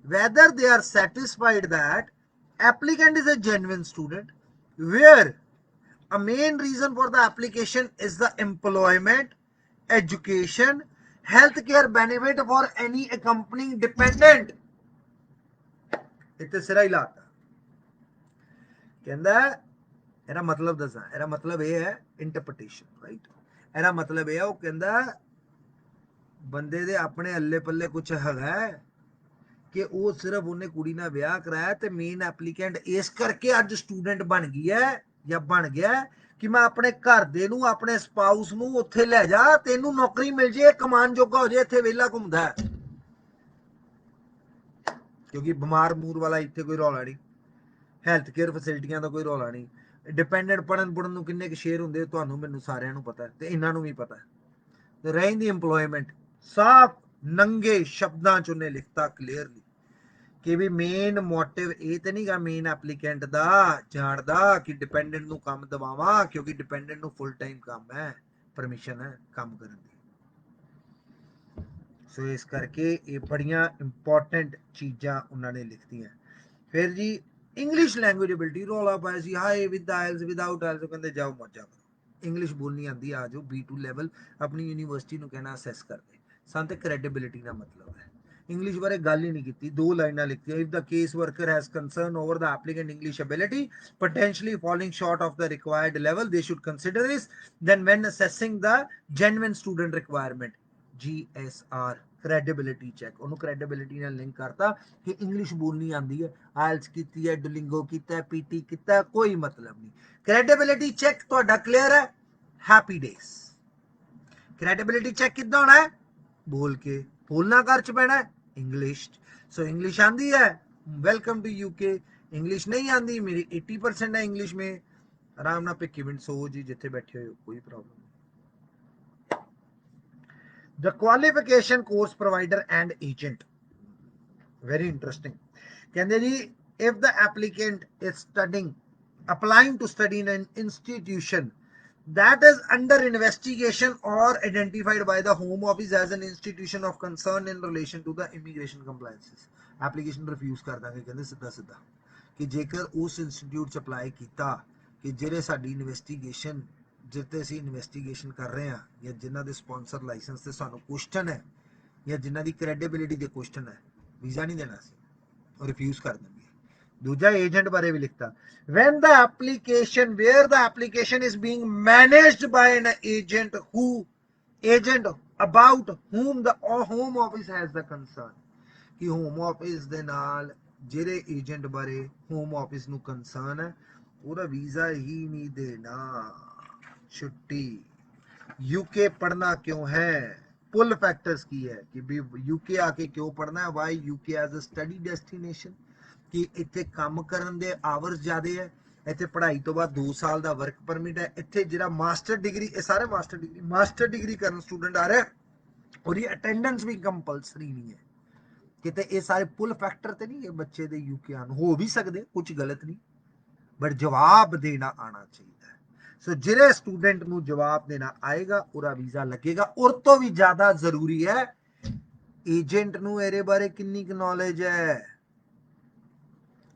whether they are satisfied that applicant is a genuine student, where a main reason for the application is the employment, education, healthcare benefit for any accompanying dependent. ਇੱਥੇ ਸਿਰਾ ਹੀ ਲਾਤਾ. ਕਹਿੰਦਾ ਇਹਦਾ ਮਤਲਬ ਦੱਸਾਂ, ਇਹਦਾ ਮਤਲਬ ਇਹ ਹੈ ਇੰਟਰਪ੍ਰੀਟੇਸ਼ਨ, ਰਾਈਟ. ਇਹਦਾ ਮਤਲਬ ਇਹ ਹੈ, ਉਹ ਕਹਿੰਦਾ ਬੰਦੇ ਦੇ ਆਪਣੇ ਅੱਲੇ ਪੱਲੇ ਕੁਝ ਹੈਗਾ ਕਿ ਉਹ ਸਿਰਫ ਉਹਨੇ ਕੁੜੀ ਨਾਲ ਵਿਆਹ ਕਰਾਇਆ ਤੇ ਮੇਨ ਐਪਲੀਕੈਂਟ ਇਸ ਕਰਕੇ ਅੱਜ ਸਟੂਡੈਂਟ ਬਣ ਗਈ ਹੈ ਜਾਂ ਬਣ ਗਿਆ ਕਿ ਮੈਂ ਆਪਣੇ ਘਰ ਦੇ ਨੂੰ, ਆਪਣੇ ਸਪਾਊਸ ਨੂੰ ਉੱਥੇ ਲੈ ਜਾ, ਤੈਨੂੰ ਨੌਕਰੀ ਮਿਲ ਜੇ, ਕਮਾਨ ਜੋਗਾ ਹੋ ਜੇ, ਇੱਥੇ ਵਿਹਲਾ ਘੁੰਮਦਾ ਹੈ. ਕਿਉਂਕਿ ਬਿਮਾਰ ਮੂਰ ਵਾਲਾ ਇੱਥੇ ਕੋਈ ਰੌਲਾ ਨਹੀਂ, ਹੈਲਥ ਕੇਅਰ ਫੈਸਿਲਿਟੀਆਂ ਦਾ ਕੋਈ ਰੌਲਾ ਨਹੀਂ. ਡਿਪੈਂਡੈਂਟ ਪੜਨ ਨੂੰ ਕਿੰਨੇ ਕੁ ਸ਼ੇਅਰ ਹੁੰਦੇ ਤੁਹਾਨੂੰ ਮੈਨੂੰ ਸਾਰਿਆਂ ਨੂੰ ਪਤਾ ਤੇ ਇਹਨਾਂ ਨੂੰ ਵੀ ਪਤਾ. ਤੇ ਰਹਿੰਦੀ ਇੰਪਲੋਇਮੈਂਟ, ਸਾਫ ਨੰਗੇ ਸ਼ਬਦਾਂ ਚ ਉਹਨੇ ਲਿਖਤਾ ਕਲੀਅਰਲੀ ਕਿ ਵੀ ਮੇਨ ਮੋਟਿਵ ਇਹ ਤੇ ਨਹੀਂਗਾ ਮੇਨ ਐਪਲੀਕੈਂਟ ਦਾ ਜਾਣ ਦਾ ਕਿ ਡਿਪੈਂਡੈਂਟ ਨੂੰ ਕੰਮ ਦਵਾਵਾਂ, ਕਿਉਂਕਿ ਡਿਪੈਂਡੈਂਟ ਨੂੰ ਫੁੱਲ ਟਾਈਮ ਕੰਮ ਹੈ, ਪਰਮਿਸ਼ਨ ਹੈ ਕੰਮ ਕਰਨ ਦੀ. ਸੋ ਇਸ ਕਰਕੇ ਇਹ ਬੜੀਆਂ ਇੰਪੋਰਟੈਂਟ ਚੀਜ਼ਾਂ ਉਹਨਾਂ ਨੇ ਲਿਖਤੀਆਂ. ਫਿਰ ਜੀ इंग्लिश लैंग्वेज एबिलिटी रौला पाया सी, हाय विद आइल्स विदाउट आइल्स, कहते जाओ मौजा करो, इंग्लिश बोलनी आती आ जाओ, B2 लैवल अपनी यूनीवर्सिटी ਨੂੰ कहना असैस करते. ਸਾਨੂੰ ਤੇ ਕ੍ਰੈਡੀਬਿਲਿਟੀ ਦਾ ਮਤਲਬ ਹੈ, ਇੰਗਲਿਸ਼ ਬਾਰੇ ਗੱਲ ਹੀ ਨਹੀਂ ਕੀਤੀ. ਦੋ ਲਾਈਨਾਂ ਲਿਖਤੀਆਂ, if the case worker has concern over the applicant English ability potentially falling short of the required level, they should consider this then when assessing the genuine student requirement. GSR credibility check, ਉਹਨੂੰ credibility ਨਾਲ link ਕਰਤਾ ਕਿ English ਬੋਲਣੀ ਆਉਂਦੀ ਹੈ, IELTS ਕੀਤੀ ਹੈ, Duolingo ਕੀਤਾ ਹੈ, PT ਕੀਤਾ, ਕੋਈ ਮਤਲਬ ਨਹੀਂ. credibility check ਤੁਹਾਡਾ ਕਲੀਅਰ ਹੈ, ਹੈਪੀ ਡੇਜ਼. credibility check ਕਿੱਦਾਂ ਹੋਣਾ ਹੈ, बोल के, बोलना कर च पैना इंग्लिश. सो इंग्लिश आंदी है, वेलकम टू यूके. इंग्लिश नहीं आंदी, मेरी 80% है इंग्लिश में, आराम ना पिक्की मिनट सो जी जिथे बैठे हो, कोई प्रॉब्लम नहीं. The qualification course provider and agent, very interesting. कहते जी if the applicant is applying to study in an institution that is under investigation or identified by the Home Office as an institution of concern in relation to the immigration compliances, application refuse कर देंगे कहते सीधा सीधा कि जेकर उस institute च apply किया कि ਜਿਹੜੇ ਸਾਡੀ ਇਨਵੈਸਟੀਗੇਸ਼ਨ ਜਿੱਤੇ ਅਸੀਂ ਇਨਵੈਸਟੀਗੇਸ਼ਨ ਕਰ ਰਹੇ ਹਾਂ ਜਾਂ ਜਿਨ੍ਹਾਂ ਦੇ ਸਪਾਂਸਰ ਲਾਇਸੈਂਸ ਤੇ ਸਾਨੂੰ ਕੁਐਸਚਨ ਹੈ ਜਾਂ ਜਿਨ੍ਹਾਂ ਦੀ ਕ੍ਰੈਡੀਬਿਲਿਟੀ ਦੇ ਕੁਐਸਚਨ ਹੈ ਵੀਜ਼ਾ ਨਹੀਂ ਦੇਣਾ ਸੀ ਉਹ ਰਿਫਿਊਜ਼ ਕਰ ਦੇਣਗੇ दूजा एजेंट बारे भी लिखता when the application where the application is being managed by an agent about whom the home office has the concern कि home office ਦੇ ਨਾਲ ਜਿਹੜੇ ਏਜੰਟ ਬਾਰੇ home office ਨੂੰ concern ਹੈ ਉਹਦਾ ਵੀਜ਼ਾ ਹੀ ਨਹੀਂ ਦੇਣਾ छुट्टी यूके पढ़ना क्यों है पुल फैक्टर्स की है कि भी यूके आके क्यों पढ़ना है why UK as a study destination कि इत्थे काम करन दे आवर्स ज़्यादा है इत्थे पढ़ाई तो बाद 2 साल का वर्क परमिट है इत्थे जिहड़ा मास्टर डिग्री ये सारे मास्टर डिग्री करन स्टूडेंट आ रहे हैं और ये अटेंडेंस भी कंपलसरी नहीं है किते ये सारे पुल फैक्टर तो नहीं है बच्चे दे यूके आन हो भी सकते कुछ गलत नहीं बट जवाब देना आना चाहिए सो जिहड़े स्टूडेंट नूं जवाब देना आएगा उहदा वीज़ा लगेगा और तो भी ज़्यादा जरूरी है एजेंट नूं इहदे बारे किन्नी नॉलेज है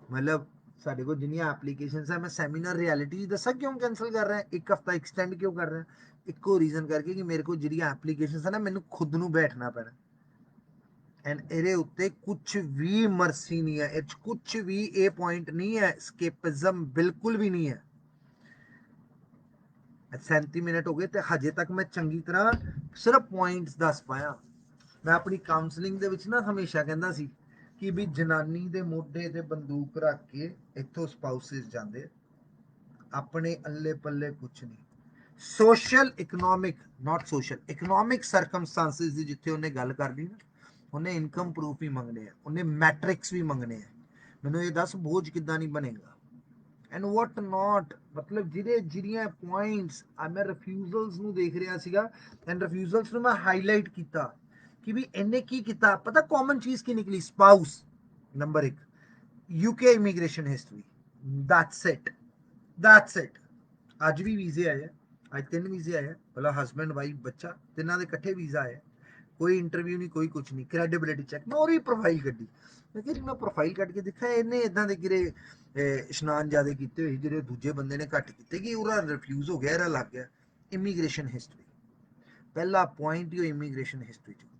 मतलब साडे कोल जिन्नियां एप्लीकेशंस है मैं सैमीनार रियलिटी दसा क्यों कैंसिल कर रहे हैं एक हफ्ता एक्सटेंड क्यों कर रहे हैं इक्को रीजन करके कि मेरे को जिहड़ियां एप्लीकेशंस है ना मैनूं खुद नूं बैठना पैना एंड इहदे उत्ते कुछ भी मर्सी नहीं है इच कुछ भी ए पॉइंट नहीं है स्केपिज्म बिल्कुल भी नहीं है 37 मिनट हो गए तो हजे तक मैं चंगी तरह सिर्फ पॉइंट्स दस पाया मैं अपनी काउंसलिंग दे विच ना हमेशा कहंदा सी कि भी जनानी दे मोढे ते बंदूक रख के इत्थों स्पाउसेस जांदे अपने अल्ले पल्ले कुछ नहीं social economic not social economic circumstances दी जिथे उन्हें गल करनी ना उन्हें इनकम प्रूफ भी मंगने हैं उन्हें मैट्रिक्स भी मंगने हैं मैनूं ये दस बोझ किद्दां नहीं बनेगा एंड वट नॉट मतलब जिहड़ियां पॉइंट्स मैं रिफ्यूजल्स नूं देख रहा सीगा एंड रिफ्यूजल्स नूं मैं हाईलाइट कीता कि भी इन्हें की किया पता कॉमन चीज की निकली spouse number 1 UK immigration history that's it अज भी वीजे आए अज 3 वीजे आए भला हसबैंड वाइफ बच्चा तिन्हां दे इकट्ठे वीजा आए कोई इंटरव्यू नहीं कोई कुछ नहीं क्रेडिबिलिटी चैक मैं और प्रोफाइल कड्डी मैं प्रोफाइल कट के दिखा इन्हें इदां दे गिरे इशनान ज्यादा किए हुए जो दूजे बंदे ने घट किए कि वह रिफ्यूज हो गया लग गया इमीग्रेशन हिस्टरी पहला पॉइंट ही इमीग्रेशन हिस्टरी चुकते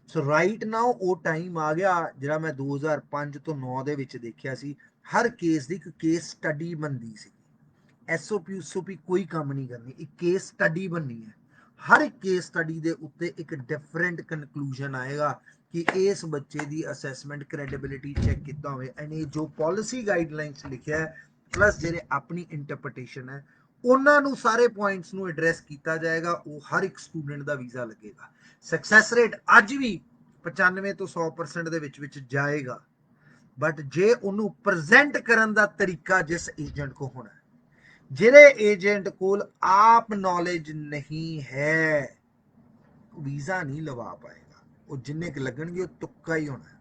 सो राइट नाउ वो टाइम आ गया जो मैं 2005 तो 9 ਦੇ ਵਿੱਚ ਦੇਖਿਆ ਸੀ हर केस की केस स्टडी बनती सी SOP USOP कोई काम नहीं करनी एक केस स्टडी बननी है हर एक केस स्टडी के उत्ते एक डिफरेंट कनक्लूजन आएगा कि इस बच्चे की असैसमेंट क्रेडिबिलिटी चैक किया हो एंड ये जो पॉलिसी गाइडलाइंस लिखा है प्लस जो अपनी इंटरप्रटेशन है उन्होंने सारे पॉइंट्स नूं एड्रैस किया जाएगा वो हर एक स्टूडेंट का वीज़ा लगेगा सक्सैस रेट अज भी 95 तो 100% दे विच जाएगा बट जे उन्होंने प्रजेंट करने का तरीका जिस एजेंट को होना जिहड़े एजेंट कोल आप नॉलेज नहीं है वीज़ा नहीं लवा पाएगा वो जिन्ने क लगणगे तुक्का ही होना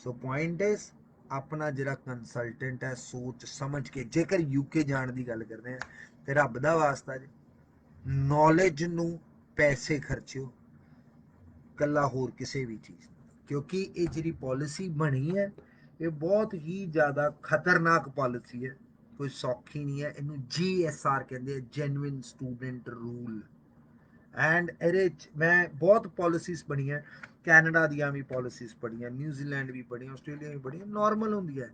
सो पॉइंट इज अपना जिहड़ा कंसल्टेंट है सोच समझ के जेकर यूके जाने की गल करते हैं तो रब दा वास्ता जी नॉलेज नूं पैसे खर्चिओ कला होर किसी भी चीज़ क्योंकि ये जी पॉलिसी बनी है ये बहुत ही ज़्यादा खतरनाक पॉलिसी है कोई सौखी नहीं है इनू GSR कहते हैं जेन्युइन स्टूडेंट रूल एंड ये मैं बहुत पॉलिसीज पढ़ी है कैनेडा दियां भी पॉलिसीज पढ़ी हैं न्यूजीलैंड भी पढ़ी ऑस्ट्रेलिया भी पढ़ी नॉर्मल होंगी है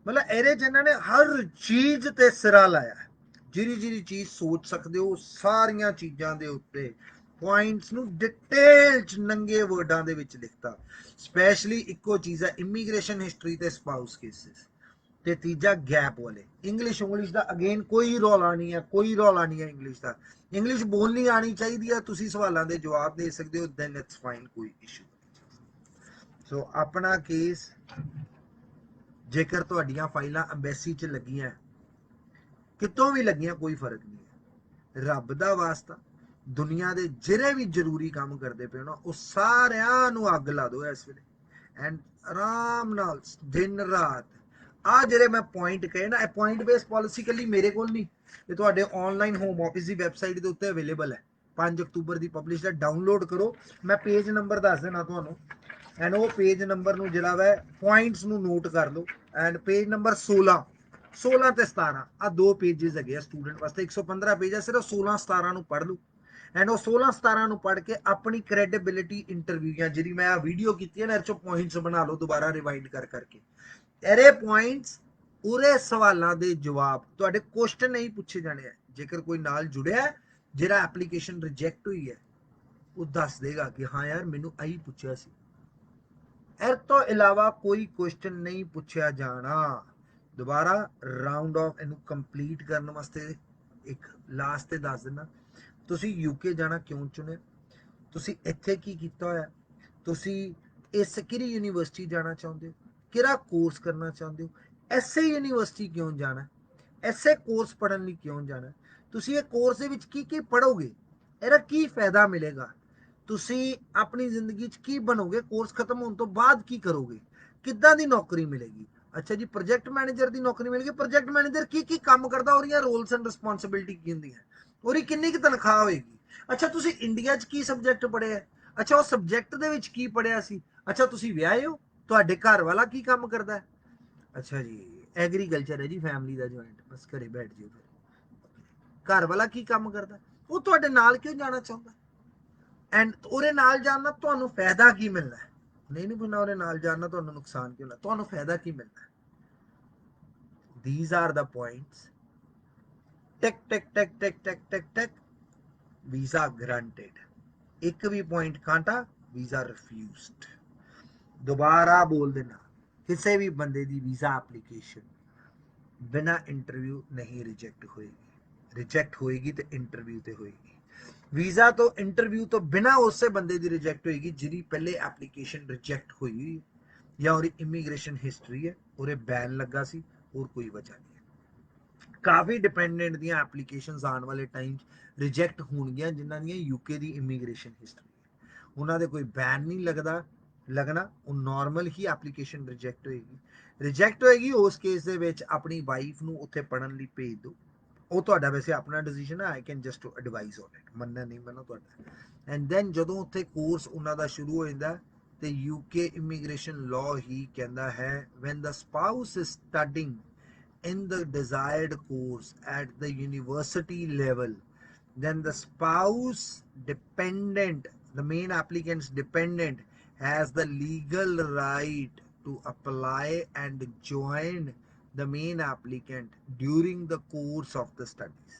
मतलब ये इन्होंने हर चीज़ ते सिरा लाया जिहड़ी चीज़ सोच सकते हो सारिया चीज़ों के उत्ते पॉइंट्स नूं डिटेल च नंगे वर्डां दे विच लिखता स्पैशली इक्को चीज़ है इमीग्रेशन हिस्टरी ते स्पाउस केसेस ते तीजा गैप वाले इंग्लिश का अगेन कोई रौला नहीं है इंग्लिश का इंग्लिश बोलनी आनी चाहिए तुसी सवालों के जवाब दे सकते हो दैन इट्स फाइन कोई इशू सो अपना केस जेकर तुहाडियां फाइलां अंबैसी च लगियां कितों भी लगियां कोई फर्क नहीं है रब दा वास्ता दुनिया के जिहड़े भी जरूरी काम करते पे ना वो सारियां नूं अग ला दो इस वेले ਐਂਡ ਆਰਾਮ ਨਾਲ ਦਿਨ ਰਾਤ ਆ ਜਿਹੜੇ ਮੈਂ ਪੁਆਇੰਟ ਕਹੇ ਨਾ, ਇਹ ਪੁਆਇੰਟ ਬੇਸ ਪਾਲਿਸੀ ਕੱਲੀ ਮੇਰੇ ਕੋਲ ਨਹੀਂ, ਇਹ ਤੁਹਾਡੇ ਆਨਲਾਈਨ ਹੋਮ ਆਫਿਸ ਦੀ ਵੈਬਸਾਈਟ ਦੇ ਉੱਤੇ ਅਵੇਲੇਬਲ ਹੈ। 5 ਅਕਤੂਬਰ ਦੀ ਪਬਲਿਸ਼ ਹੈ, ਡਾਊਨਲੋਡ ਕਰੋ। ਮੈਂ ਪੇਜ ਨੰਬਰ ਦੱਸ ਦੇਣਾ ਤੁਹਾਨੂੰ, ਐਂਡ ਉਹ ਪੇਜ ਨੰਬਰ ਨੂੰ ਜਿਹੜਾ ਵਾ ਪੁਆਇੰਟਸ ਨੂੰ ਨੋਟ ਕਰ ਲਓ। ਐਂਡ ਪੇਜ ਨੰਬਰ 16 ਤੇ 17 ਆ ਦੋ ਪੇजेस ਹੈਗੇ ਆ ਸਟੂਡੈਂਟ ਵਾਸਤੇ, 115 ਪੇਜ ਹੈ, ਸਿਰਫ 16 17 ਨੂੰ ਪੜ੍ਹ ਲਓ। ਐਂਡ ਉਹ 16 17 ਨੂੰ ਪੜ੍ਹ ਕੇ ਆਪਣੀ ਕ੍ਰੈਡੀਬਿਲਿਟੀ ਇੰਟਰਵਿਊਆਂ ਜਿਹੜੀ ਮੈਂ ਵੀਡੀਓ ਕੀਤੀ ਹੈ ਨਾ, ਇਹ ਚੋਂ ਪੁਆਇੰਟਸ ਬਣਾ ਲਓ ਦੁਬਾਰਾ ਰਿਵਾਈਂਡ ਕਰ ਕਰਕੇ। ਇਹਦੇ ਪੁਆਇੰਟਸ ਪੂਰੇ ਸਵਾਲਾਂ ਦੇ ਜਵਾਬ ਤੁਹਾਡੇ ਕੁਐਸਚਨ ਨਹੀਂ ਪੁੱਛੇ ਜਾਣੇ ਆ। ਜੇਕਰ ਕੋਈ ਨਾਲ ਜੁੜਿਆ ਜਿਹੜਾ ਐਪਲੀਕੇਸ਼ਨ ਰਿਜੈਕਟ ਹੋਈ ਹੈ, ਉਹ ਦੱਸ ਦੇਗਾ ਕਿ ਹਾਂ ਯਾਰ ਮੈਨੂੰ ਆਹੀ ਪੁੱਛਿਆ ਸੀ। ਇਸ ਤੋਂ ਇਲਾਵਾ ਕੋਈ ਕੁਐਸਚਨ ਨਹੀਂ ਪੁੱਛਿਆ ਜਾਣਾ। ਦੁਬਾਰਾ ਰਾਉਂਡ ਆਫ ਇਹਨੂੰ ਕੰਪਲੀਟ ਕਰਨ ਵਾਸਤੇ ਇੱਕ ਲਾਸਟ ਤੇ ਦੱਸ ਦਿੰਦਾ, ਤੁਸੀਂ ਯੂਕੇ ਜਾਣਾ ਕਿਉਂ ਚੁਣਿਆ, ਤੁਸੀਂ ਇੱਥੇ ਕੀ ਕੀਤਾ ਹੋਇਆ, ਤੁਸੀਂ ਇਸ ਕਿਹੜੀ ਯੂਨੀਵਰਸਿਟੀ ਜਾਣਾ ਚਾਹੁੰਦੇ ਹੋ, ਕਿਹੜਾ ਕੋਰਸ ਕਰਨਾ ਚਾਹੁੰਦੇ ਹੋ, ਐਸੇ ਯੂਨੀਵਰਸਿਟੀ ਕਿਉਂ ਜਾਣਾ, ਐਸੇ ਕੋਰਸ ਪੜ੍ਹਨ ਲਈ ਕਿਉਂ ਜਾਣਾ, ਤੁਸੀਂ ਇਹ ਕੋਰਸ ਦੇ ਵਿੱਚ ਕੀ ਕੀ ਪੜ੍ਹੋਗੇ, ਇਹਦਾ ਕੀ ਫਾਇਦਾ ਮਿਲੇਗਾ, ਤੁਸੀਂ ਆਪਣੀ ਜ਼ਿੰਦਗੀ 'ਚ ਕੀ ਬਣੋਗੇ, ਕੋਰਸ ਖਤਮ ਹੋਣ ਤੋਂ ਬਾਅਦ ਕੀ ਕਰੋਗੇ, ਕਿੱਦਾਂ ਦੀ ਨੌਕਰੀ ਮਿਲੇਗੀ। ਅੱਛਾ ਜੀ, ਪ੍ਰੋਜੈਕਟ ਮੈਨੇਜਰ ਦੀ ਨੌਕਰੀ ਮਿਲ ਗਈ, ਪ੍ਰੋਜੈਕਟ ਮੈਨੇਜਰ ਕੀ ਕੀ ਕੰਮ ਕਰਦਾ, ਉਹਦੀਆਂ ਰੋਲਸ ਐਂਡ ਰਿਸਪੌਂਸਿਬਿਲਿਟੀ ਕੀ ਹੁੰਦੀਆਂ, ਉਹਦੀ ਕਿੰਨੀ ਕੁ ਤਨਖਾਹ ਹੋਏਗੀ। ਅੱਛਾ, ਤੁਸੀਂ ਇੰਡੀਆ 'ਚ ਕੀ ਸਬਜੈਕਟ ਪੜ੍ਹਿਆ, ਅੱਛਾ ਉਹ ਸਬਜੈਕਟ ਦੇ ਵਿੱਚ ਕੀ ਪੜ੍ਹਿਆ ਸੀ, ਅੱਛਾ ਤੁਸੀਂ ਵਿਆਹੇ ਹੋ, ਤੁਹਾਡੇ ਘਰ ਵਾਲਾ ਕੀ ਕੰਮ ਕਰਦਾ ਹੈ, ਅੱਛਾ ਜੀ ਐਗਰੀਕਲਚਰ ਹੈ ਜੀ ਫੈਮਿਲੀ ਦਾ ਜੁਆਇੰਟ, ਬਸ ਘਰੇ ਬੈਠ ਜਿਓ, ਫਿਰ ਘਰ ਵਾਲਾ ਕੀ ਕੰਮ ਕਰਦਾ, ਉਹ ਤੁਹਾਡੇ ਨਾਲ ਕਿਉਂ ਜਾਣਾ ਚਾਹੁੰਦਾ, ਐਂਡ ਉਹਦੇ ਨਾਲ ਜਾਣ ਨਾਲ ਤੁਹਾਨੂੰ ਫਾਇਦਾ ਕੀ ਮਿਲਦਾ ਹੈ, ਨਹੀਂ ਪੁੱਛਣਾ ਉਹਦੇ ਨਾਲ ਜਾਣ ਨਾਲ ਤੁਹਾਨੂੰ ਨੁਕਸਾਨ ਕੀ ਹੁੰਦਾ, ਤੁਹਾਨੂੰ ਫਾਇਦਾ ਕੀ ਮਿਲਦਾ। These are the points. Tick tick tick tick tick tick tick, visa granted, एक भी पॉइंट कांटा, वीजा रिफ्यूज्ड। दोबारा बोल देना, किसी भी बंदे दी वीजा एप्लीकेशन बिना इंटरव्यू नहीं रिजेक्ट होएगी, रिजेक्ट होएगी तो इंटरव्यू ते होएगी। वीजा तो इंटरव्यू तो बिना उससे बंदे दी रिजेक्ट होएगी जिहदी पहले एप्लीकेशन रिजेक्ट हुई या और इमीग्रेशन हिस्ट्री है, और बैन लगा सी, और कोई वजह नहीं है। काफ़ी डिपेंडेंट ਦੀਆਂ ਐਪਲੀਕੇਸ਼ਨਸ ਆਉਣ ਵਾਲੇ ਟਾਈਮ ਰਿਜੈਕਟ ਹੋਣਗੀਆਂ ਜਿਨ੍ਹਾਂ ਦੀਆਂ ਯੂਕੇ ਦੀ ਇਮੀਗ੍ਰੇਸ਼ਨ ਹਿਸਟਰੀ ਹੈ, ਉਹਨਾਂ ਦੇ ਕੋਈ ਬੈਨ ਨਹੀਂ ਲੱਗਣਾ, ਉਹ ਨਾਰਮਲ ਹੀ ਐਪਲੀਕੇਸ਼ਨ ਰਿਜੈਕਟ ਹੋਏਗੀ। ਉਸ ਕੇਸ ਦੇ ਵਿੱਚ ਆਪਣੀ ਵਾਈਫ ਨੂੰ ਉੱਥੇ ਪੜਨ ਲਈ ਭੇਜ ਦਿਓ, ਉਹ ਤੁਹਾਡਾ ਵੈਸੇ ਆਪਣਾ ਡਿਸੀਜਨ ਹੈ, I can just advise on it, ਮੰਨਣਾ ਨਹੀਂ ਮੰਨਣਾ ਤੁਹਾਡਾ। ਐਂਡ ਦੈਨ ਜਦੋਂ ਉੱਥੇ ਕੋਰਸ ਉਹਨਾਂ ਦਾ ਸ਼ੁਰੂ ਹੋ ਜਾਂਦਾ ਤੇ ਯੂਕੇ ਇਮੀਗ੍ਰੇਸ਼ਨ ਲਾਅ ਹੀ ਕਹਿੰਦਾ ਹੈ, when the spouse is studying in the desired course at the university level, then the spouse dependent, the main applicant's dependent, has the legal right to apply and join the main applicant during the course of the studies.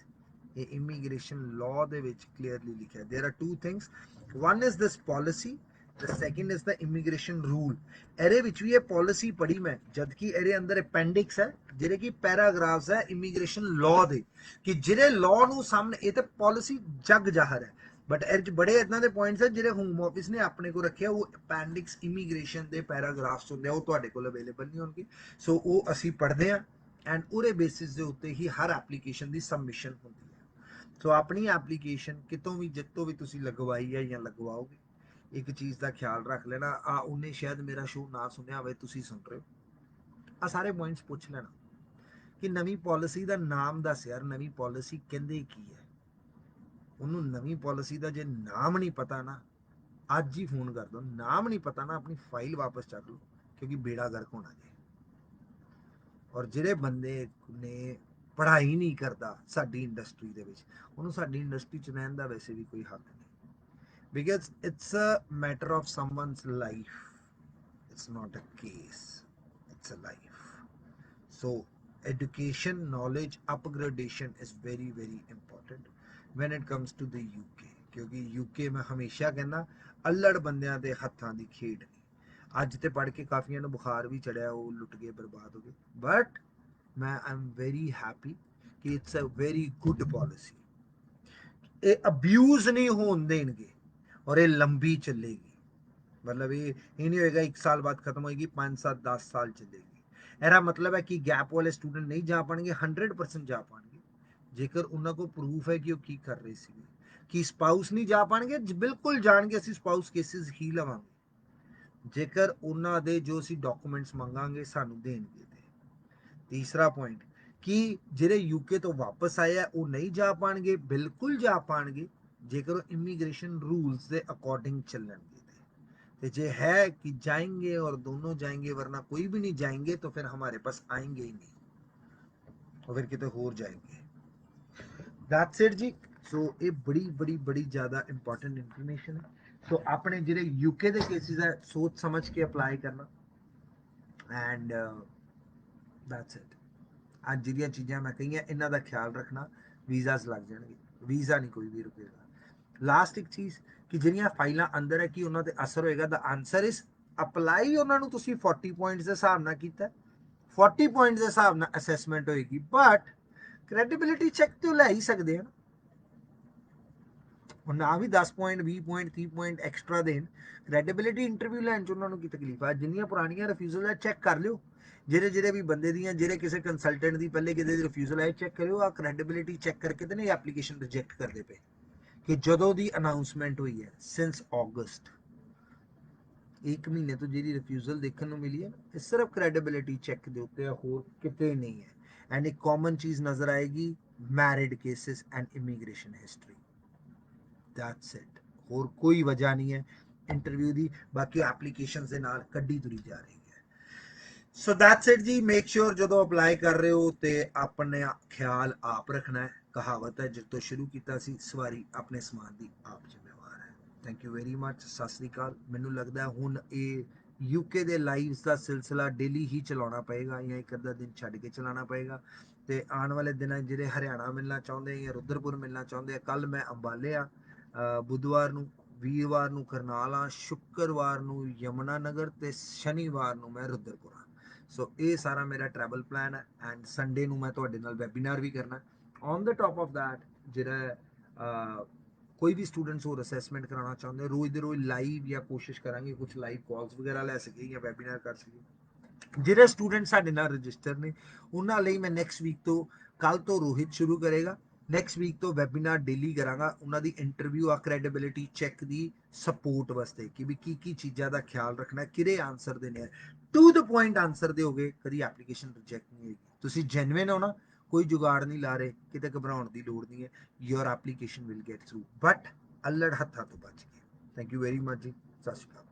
Immigration law ਦੇ ਵਿੱਚ clearly ਲਿਖਿਆ, there are two things, one is this policy, the second is the immigration rule। ਇਹਦੇ ਵਿੱਚ ਵੀ ਇਹ policy ਪੜ੍ਹੀ ਮੈਂ, ਜਦ ਕਿ ਇਹਦੇ ਅੰਦਰ ਅਪੈਂਡਿਕਸ ਹੈ ਜਿਹੜੇ ਕਿ ਪੈਰਾਗ੍ਰਾਫਸ ਹੈ ਇਮੀਗ੍ਰੇਸ਼ਨ ਲਾਅ ਦੇ, ਕਿ ਜਿਹੜੇ ਲਾਅ ਨੂੰ ਸਾਹਮਣੇ, ਇਹ ਤੇ ਪਾਲਿਸੀ ਜਗ ਜ਼ਾਹਰ ਹੈ, ਬਟ ਇਹਦੇ 'ਚ ਬੜੇ ਇਦਾਂ ਦੇ ਪੁਆਇੰਟਸ ਹੈ ਜਿਹੜੇ ਹੋਮ ਆਫਿਸ ਨੇ ਆਪਣੇ ਕੋਲ ਰੱਖਿਆ, ਉਹ ਅਪੈਂਡਿਕਸ ਇਮੀਗ੍ਰੇਸ਼ਨ ਦੇ ਪੈਰਾਗ੍ਰਾਫਸ ਹੁੰਦੇ ਆ, ਉਹ ਤੁਹਾਡੇ ਕੋਲ ਅਵੇਲੇਬਲ ਨਹੀਂ ਹੋਣਗੇ। ਸੋ ਉਹ ਅਸੀਂ ਪੜ੍ਹਦੇ ਹਾਂ, ਐਂਡ ਉਹਦੇ ਬੇਸਿਸ ਦੇ ਉੱਤੇ ਹੀ ਹਰ ਐਪਲੀਕੇਸ਼ਨ ਦੀ ਸਬਮਿਸ਼ਨ ਹੁੰਦੀ ਹੈ। ਸੋ ਆਪਣੀ ਐਪਲੀਕੇਸ਼ਨ ਕਿਤੋਂ ਵੀ ਜਿੱਤੋਂ ਵੀ ਤੁਸੀਂ ਲਗਵਾਈ ਹੈ ਜਾਂ ਲਗਵਾਓਗੇ, ਇੱਕ ਚੀਜ਼ ਦਾ ਖਿਆਲ ਰੱਖ ਲੈਣਾ, ਆ ਉਹਨੇ ਸ਼ਾਇਦ ਮੇਰਾ ਸ਼ੋਅ ਨਾ ਸੁਣਿਆ ਹੋਵੇ, ਤੁਸੀਂ ਸੁਣ ਰਹੇ ਹੋ, ਆ ਸਾਰੇ ਪੁਆਇੰਟਸ ਪੁੱਛ ਲੈਣਾ ਕਿ ਨਵੀਂ ਪਾਲਿਸੀ ਦਾ ਨਾਮ ਦੱਸ ਯਾਰ, ਨਵੀਂ ਪਾਲਿਸੀ ਕਹਿੰਦੇ ਕੀ ਹੈ, ਉਹਨੂੰ ਨਵੀਂ ਪਾਲਿਸੀ ਦਾ ਜੇ ਨਾਮ ਨਹੀਂ ਪਤਾ ਨਾ, ਅੱਜ ਹੀ ਫੋਨ ਕਰ ਦੋ, ਨਾਮ ਨਹੀਂ ਪਤਾ ਨਾ, ਆਪਣੀ ਫਾਈਲ ਵਾਪਸ ਚੱਕ ਲਓ, ਕਿਉਂਕਿ ਬੇੜਾ ਗਰਕ ਹੋਣਾ ਜੇ। ਔਰ ਜਿਹੜੇ ਬੰਦੇ ਨੇ ਪੜ੍ਹਾਈ ਨਹੀਂ ਕਰਦਾ ਸਾਡੀ ਇੰਡਸਟਰੀ ਦੇ ਵਿੱਚ, ਉਹਨੂੰ ਸਾਡੀ ਇੰਡਸਟਰੀ 'ਚ ਰਹਿਣ ਦਾ ਵੈਸੇ ਵੀ ਕੋਈ ਹੱਕ ਨਹੀਂ, because it's a matter of someone's life, it's not a case, it's a life। So education, knowledge, upgradation is very very important when it comes to the UK, क्योंकि UK में हमेशा कहना अल्लड़ बंदियां दे हत्थां दी खेड नहीं। अज ते पढ़ के काफियां नूं बुखार भी चढ़िया, वो लुट गए, बर्बाद हो गए, बट मैं आई एम वेरी हैप्पी कि it's a very good policy. ये अब्यूज नहीं होने देंगे और ये लंबी चलेगी, मतलब ये नहीं होएगा 1 साल बाद खत्म होएगी, 5 7 10 साल चलेगी। ਇਹਦਾ मतलब है कि गैप वाले स्टूडेंट नहीं जा पाएंगे, 100% जा पाएंगे जेकर उन्होंने को प्रूफ है कि वो की कर रहे थे। कि स्पाउस नहीं जा पाएंगे, बिल्कुल जान के ਅਸੀਂ स्पाउस केसेस ही लवांगे, ਜੇਕਰ ਉਹਨਾਂ ਦੇ ਜੋ ਅਸੀਂ ਡਾਕੂਮੈਂਟਸ ਮੰਗਾਂਗੇ ਸਾਨੂੰ ਦੇਣਗੇ ਤੇ। ਤੀਸਰਾ ਪੁਆਇੰਟ ਕਿ ਜਿਹੜੇ ਯੂਕੇ ਤੋਂ ਵਾਪਸ ਆਏ ਆ ਉਹ ਨਹੀਂ ਜਾ ਪਾਣਗੇ, ਬਿਲਕੁਲ ਜਾ ਪਾਣਗੇ ਜੇਕਰ ਉਹ ਇਮੀਗ੍ਰੇਸ਼ਨ रूल्स ਦੇ अकॉर्डिंग ਚੱਲਣਗੇ ਤੇ ਜੇ है कि जाएंगे और दोनों जाएंगे वरना कोई भी नहीं जाएंगे तो फिर हमारे पास आएंगे ही नहीं और फिर कितने होर जाएंगे। दैट्स इट जी। सो ये बड़ी ज़्यादा इंपॉर्टेंट इंफॉर्मेशन है। सो अपने ਜਿਹੜੇ यूके ਦੇ केसेस है सोच समझ के अप्लाई करना एंड दैट्स इट। ਅੱਜ ਜਿਹੜੀਆਂ ਚੀਜ਼ਾਂ ਮੈਂ ਕਹੀਆਂ ਇਹਨਾਂ ਦਾ ਖਿਆਲ ਰੱਖਣਾ, ਵੀਜ਼ਾਸ ਲੱਗ ਜਾਣਗੇ, ਵੀਜ਼ਾ ਨਹੀਂ ਕੋਈ ਵੀ ਰੁਕੇਗਾ। ਲਾਸਟ ਇੱਕ ਚੀਜ਼ ਕਿ ਜਿਹੜੀਆਂ ਫਾਈਲਾਂ ਅੰਦਰ ਹੈ ਕਿ ਉਹਨਾਂ ਤੇ ਅਸਰ ਹੋਏਗਾ, ਦਾ ਆਨਸਰ ਇਜ਼ ਅਪਲਾਈ ਉਹਨਾਂ ਨੂੰ ਤੁਸੀਂ 40 ਪੁਆਇੰਟਸ ਦੇ ਹਿਸਾਬ ਨਾਲ ਕੀਤਾ, 40 ਪੁਆਇੰਟਸ ਦੇ ਹਿਸਾਬ ਨਾਲ ਅਸੈਸਮੈਂਟ ਹੋਏਗੀ, ਬਟ ਕ੍ਰੈਡੀਬਿਲਿਟੀ ਚੈੱਕ ਤੇ ਲੈ ਹੀ ਸਕਦੇ ਆ ਉਹ ਨਾ ਵੀ 10 ਪੁਆਇੰਟ 20 ਪੁਆਇੰਟ 30 ਪੁਆਇੰਟ ਐਕਸਟਰਾ ਦੇਣ, ਕ੍ਰੈਡੀਬਿਲਿਟੀ ਇੰਟਰਵਿਊ ਲੈਣ ਚ ਉਹਨਾਂ ਨੂੰ ਕੀ ਤਕਲੀਫ ਆ। ਜਿੰਨੀਆਂ ਪੁਰਾਣੀਆਂ ਰਿਫਿਊਜ਼ਲ ਹੈ ਚੈੱਕ ਕਰ ਲਿਓ, ਜਿਹੜੇ ਵੀ ਬੰਦੇ ਦੀਆਂ, ਜਿਹੜੇ ਕਿਸੇ ਕੰਸਲਟੈਂਟ ਦੀ ਪਹਿਲੇ ਕਿਤੇ ਦੀ ਰਿਫਿਊਜ਼ਲ ਹੈ ਚੈੱਕ ਕਰਿਓ, ਆ ਕ੍ਰੈਡੀਬਿਲਿਟੀ ਚੈੱਕ ਕਰਕੇ ਤੇ ਨਹੀਂ ਐਪਲੀਕੇਸ਼ਨ ਰਿਜੈਕਟ ਕਰਦੇ ਪਏ ਕਿ ਜਦੋਂ ਦੀ ਅਨਾਉਂਸਮੈਂਟ ਹੋਈ ਹੈ ਸਿੰਸ ਅਗਸਤ 1 ਮਹੀਨੇ ਤੋਂ ਜਿਹੜੀ ਰਿਫਿਊਜ਼ਲ ਦੇਖਣ ਨੂੰ ਮਿਲੀ ਹੈ ਇਹ ਸਿਰਫ ਕ੍ਰੈਡੀਬਿਲਿਟੀ ਚੈੱਕ ਦੇ ਉੱਤੇ ਹੈ, ਹੋਰ ਕਿਤੇ ਨਹੀਂ ਹੈ। ਐਂਡ ਇੱਕ ਕਾਮਨ ਚੀਜ਼ ਨਜ਼ਰ ਆਏਗੀ, married cases and immigration history, that's it. ਹੋਰ ਕੋਈ ਵਜ੍ਹਾ ਨਹੀਂ ਹੈ ਇੰਟਰਵਿਊ ਦੀ, ਬਾਕੀ ਐਪਲੀਕੇਸ਼ਨਸ ਦੇ ਨਾਲ ਕੱਢੀ ਤੁਰੀ ਜਾ ਰਹੀ ਹੈ। ਸੋ दैट्स इट ਜੀ। ਮੇਕ ਸ਼ੋਰ ਜਦੋਂ ਅਪਲਾਈ ਕਰ ਰਹੇ ਹੋ ਤੇ ਆਪਣੇ ਖਿਆਲ ਆਪ ਰੱਖਣਾ ਹੈ। ਕਹਾਵਤ ਹੈ ਜਿੱਤੋਂ ਸ਼ੁਰੂ ਕੀਤਾ ਸੀ, ਸਵਾਰੀ ਆਪਣੇ ਸਮਾਨ ਦੀ ਆਪ ਜ਼ਿੰਮੇਵਾਰ ਹੈ। Thank you very much, Sat Sri ਅਕਾਲ। ਮੈਨੂੰ ਲੱਗਦਾ ਹੁਣ ਇਹ ਯੂਕੇ ਦੇ ਲਾਈਵਸ ਦਾ ਸਿਲਸਿਲਾ ਡੇਲੀ ਹੀ ਚਲਾਉਣਾ ਪਏਗਾ ਜਾਂ ਇੱਕ ਅੱਧਾ ਦਿਨ ਛੱਡ ਕੇ ਚਲਾਉਣਾ ਪਏਗਾ ਤੇ ਆਉਣ ਵਾਲੇ ਦਿਨਾਂ ਜਿਹੜੇ ਹਰਿਆਣਾ ਮਿਲਣਾ ਚਾਹੁੰਦੇ ਜਾਂ ਰੁਦਰਪੁਰ ਮਿਲਣਾ ਚਾਹੁੰਦੇ ਆ, ਕੱਲ ਮੈਂ ਅੰਬਾਲੇ ਆ, ਬੁੱਧਵਾਰ ਨੂੰ, ਵੀਰਵਾਰ ਨੂੰ ਕਰਨਾਲ, ਸ਼ੁੱਕਰਵਾਰ ਨੂੰ ਯਮੁਨਾ ਨਗਰ ਤੇ ਸ਼ਨੀਵਾਰ ਨੂੰ ਮੈਂ ਰੁਦਰਪੁਰ। ਸੋ ਇਹ ਸਾਰਾ ਮੇਰਾ ਟਰੈਵਲ ਪਲਾਨ ਹੈ ਐਂਡ ਸੰਡੇ ਨੂੰ ਮੈਂ ਤੁਹਾਡੇ ਨਾਲ ਵੈਬੀਨਾਰ ਵੀ ਕਰਨਾ। On the top of that ਜਿਹੜਾ ਕੋਈ ਵੀ ਸਟੂਡੈਂਟਸ ਹੋਰ ਅਸੈਸਮੈਂਟ ਕਰਾਉਣਾ ਚਾਹੁੰਦੇ ਰੋਜ਼ ਦੇ ਰੋਜ਼ ਲਾਈਵ ਜਾਂ ਕੋਸ਼ਿਸ਼ ਕਰਾਂਗੇ ਕੁਝ ਲਾਈਵ ਕਾਲਸ ਵਗੈਰਾ ਲੈ ਸਕੀਏ ਜਾਂ ਵੈਬੀਨਾਰ ਕਰ ਸਕੀਏ। ਜਿਹੜੇ ਸਟੂਡੈਂਟ ਸਾਡੇ ਨਾਲ ਰਜਿਸਟਰ ਨੇ ਉਹਨਾਂ ਲਈ ਮੈਂ ਨੈਕਸਟ ਵੀਕ ਤੋਂ, ਕੱਲ ਤੋਂ ਰੋਹਿਤ ਸ਼ੁਰੂ ਕਰੇਗਾ, ਨੈਕਸਟ ਵੀਕ ਤੋਂ ਵੈਬੀਨਾਰ ਡੇਲੀ ਕਰਾਂਗਾ ਉਹਨਾਂ ਦੀ ਇੰਟਰਵਿਊ ਆ ਕ੍ਰੈਡੀਬਿਲਿਟੀ ਚੈੱਕ ਦੀ ਸਪੋਰਟ ਵਾਸਤੇ ਕਿ ਵੀ ਕੀ ਚੀਜ਼ਾਂ ਦਾ ਖਿਆਲ ਰੱਖਣਾ, ਕਿਹੜੇ ਆਨਸਰ ਦੇਣੇ, ਟੂ ਦ ਪੁਆਇੰਟ ਆਨਸਰ ਦਿਓਗੇ, ਕਦੀ ਐਪਲੀਕੇਸ਼ਨ ਰਿਜੈਕਟ ਨਹੀਂ ਹੋਏਗੀ। ਤੁਸੀਂ ਜੈਨੂਇਨ ਹੋ ਨਾ, ਕੋਈ ਜੁਗਾੜ ਨਹੀਂ ਲਾ ਰਹੇ, ਕਿਤੇ ਘਬਰਾਉਣ ਦੀ ਲੋੜ ਨਹੀਂ ਹੈ। Your application will get through, but ਅਲੜ ਹੱਥਾਂ ਤੋਂ ਬਚ ਕੇ। ਥੈਂਕ ਯੂ ਵੈਰੀ ਮਚ ਜੀ, ਸਤਿ ਸ਼੍ਰੀ ਅਕਾਲ।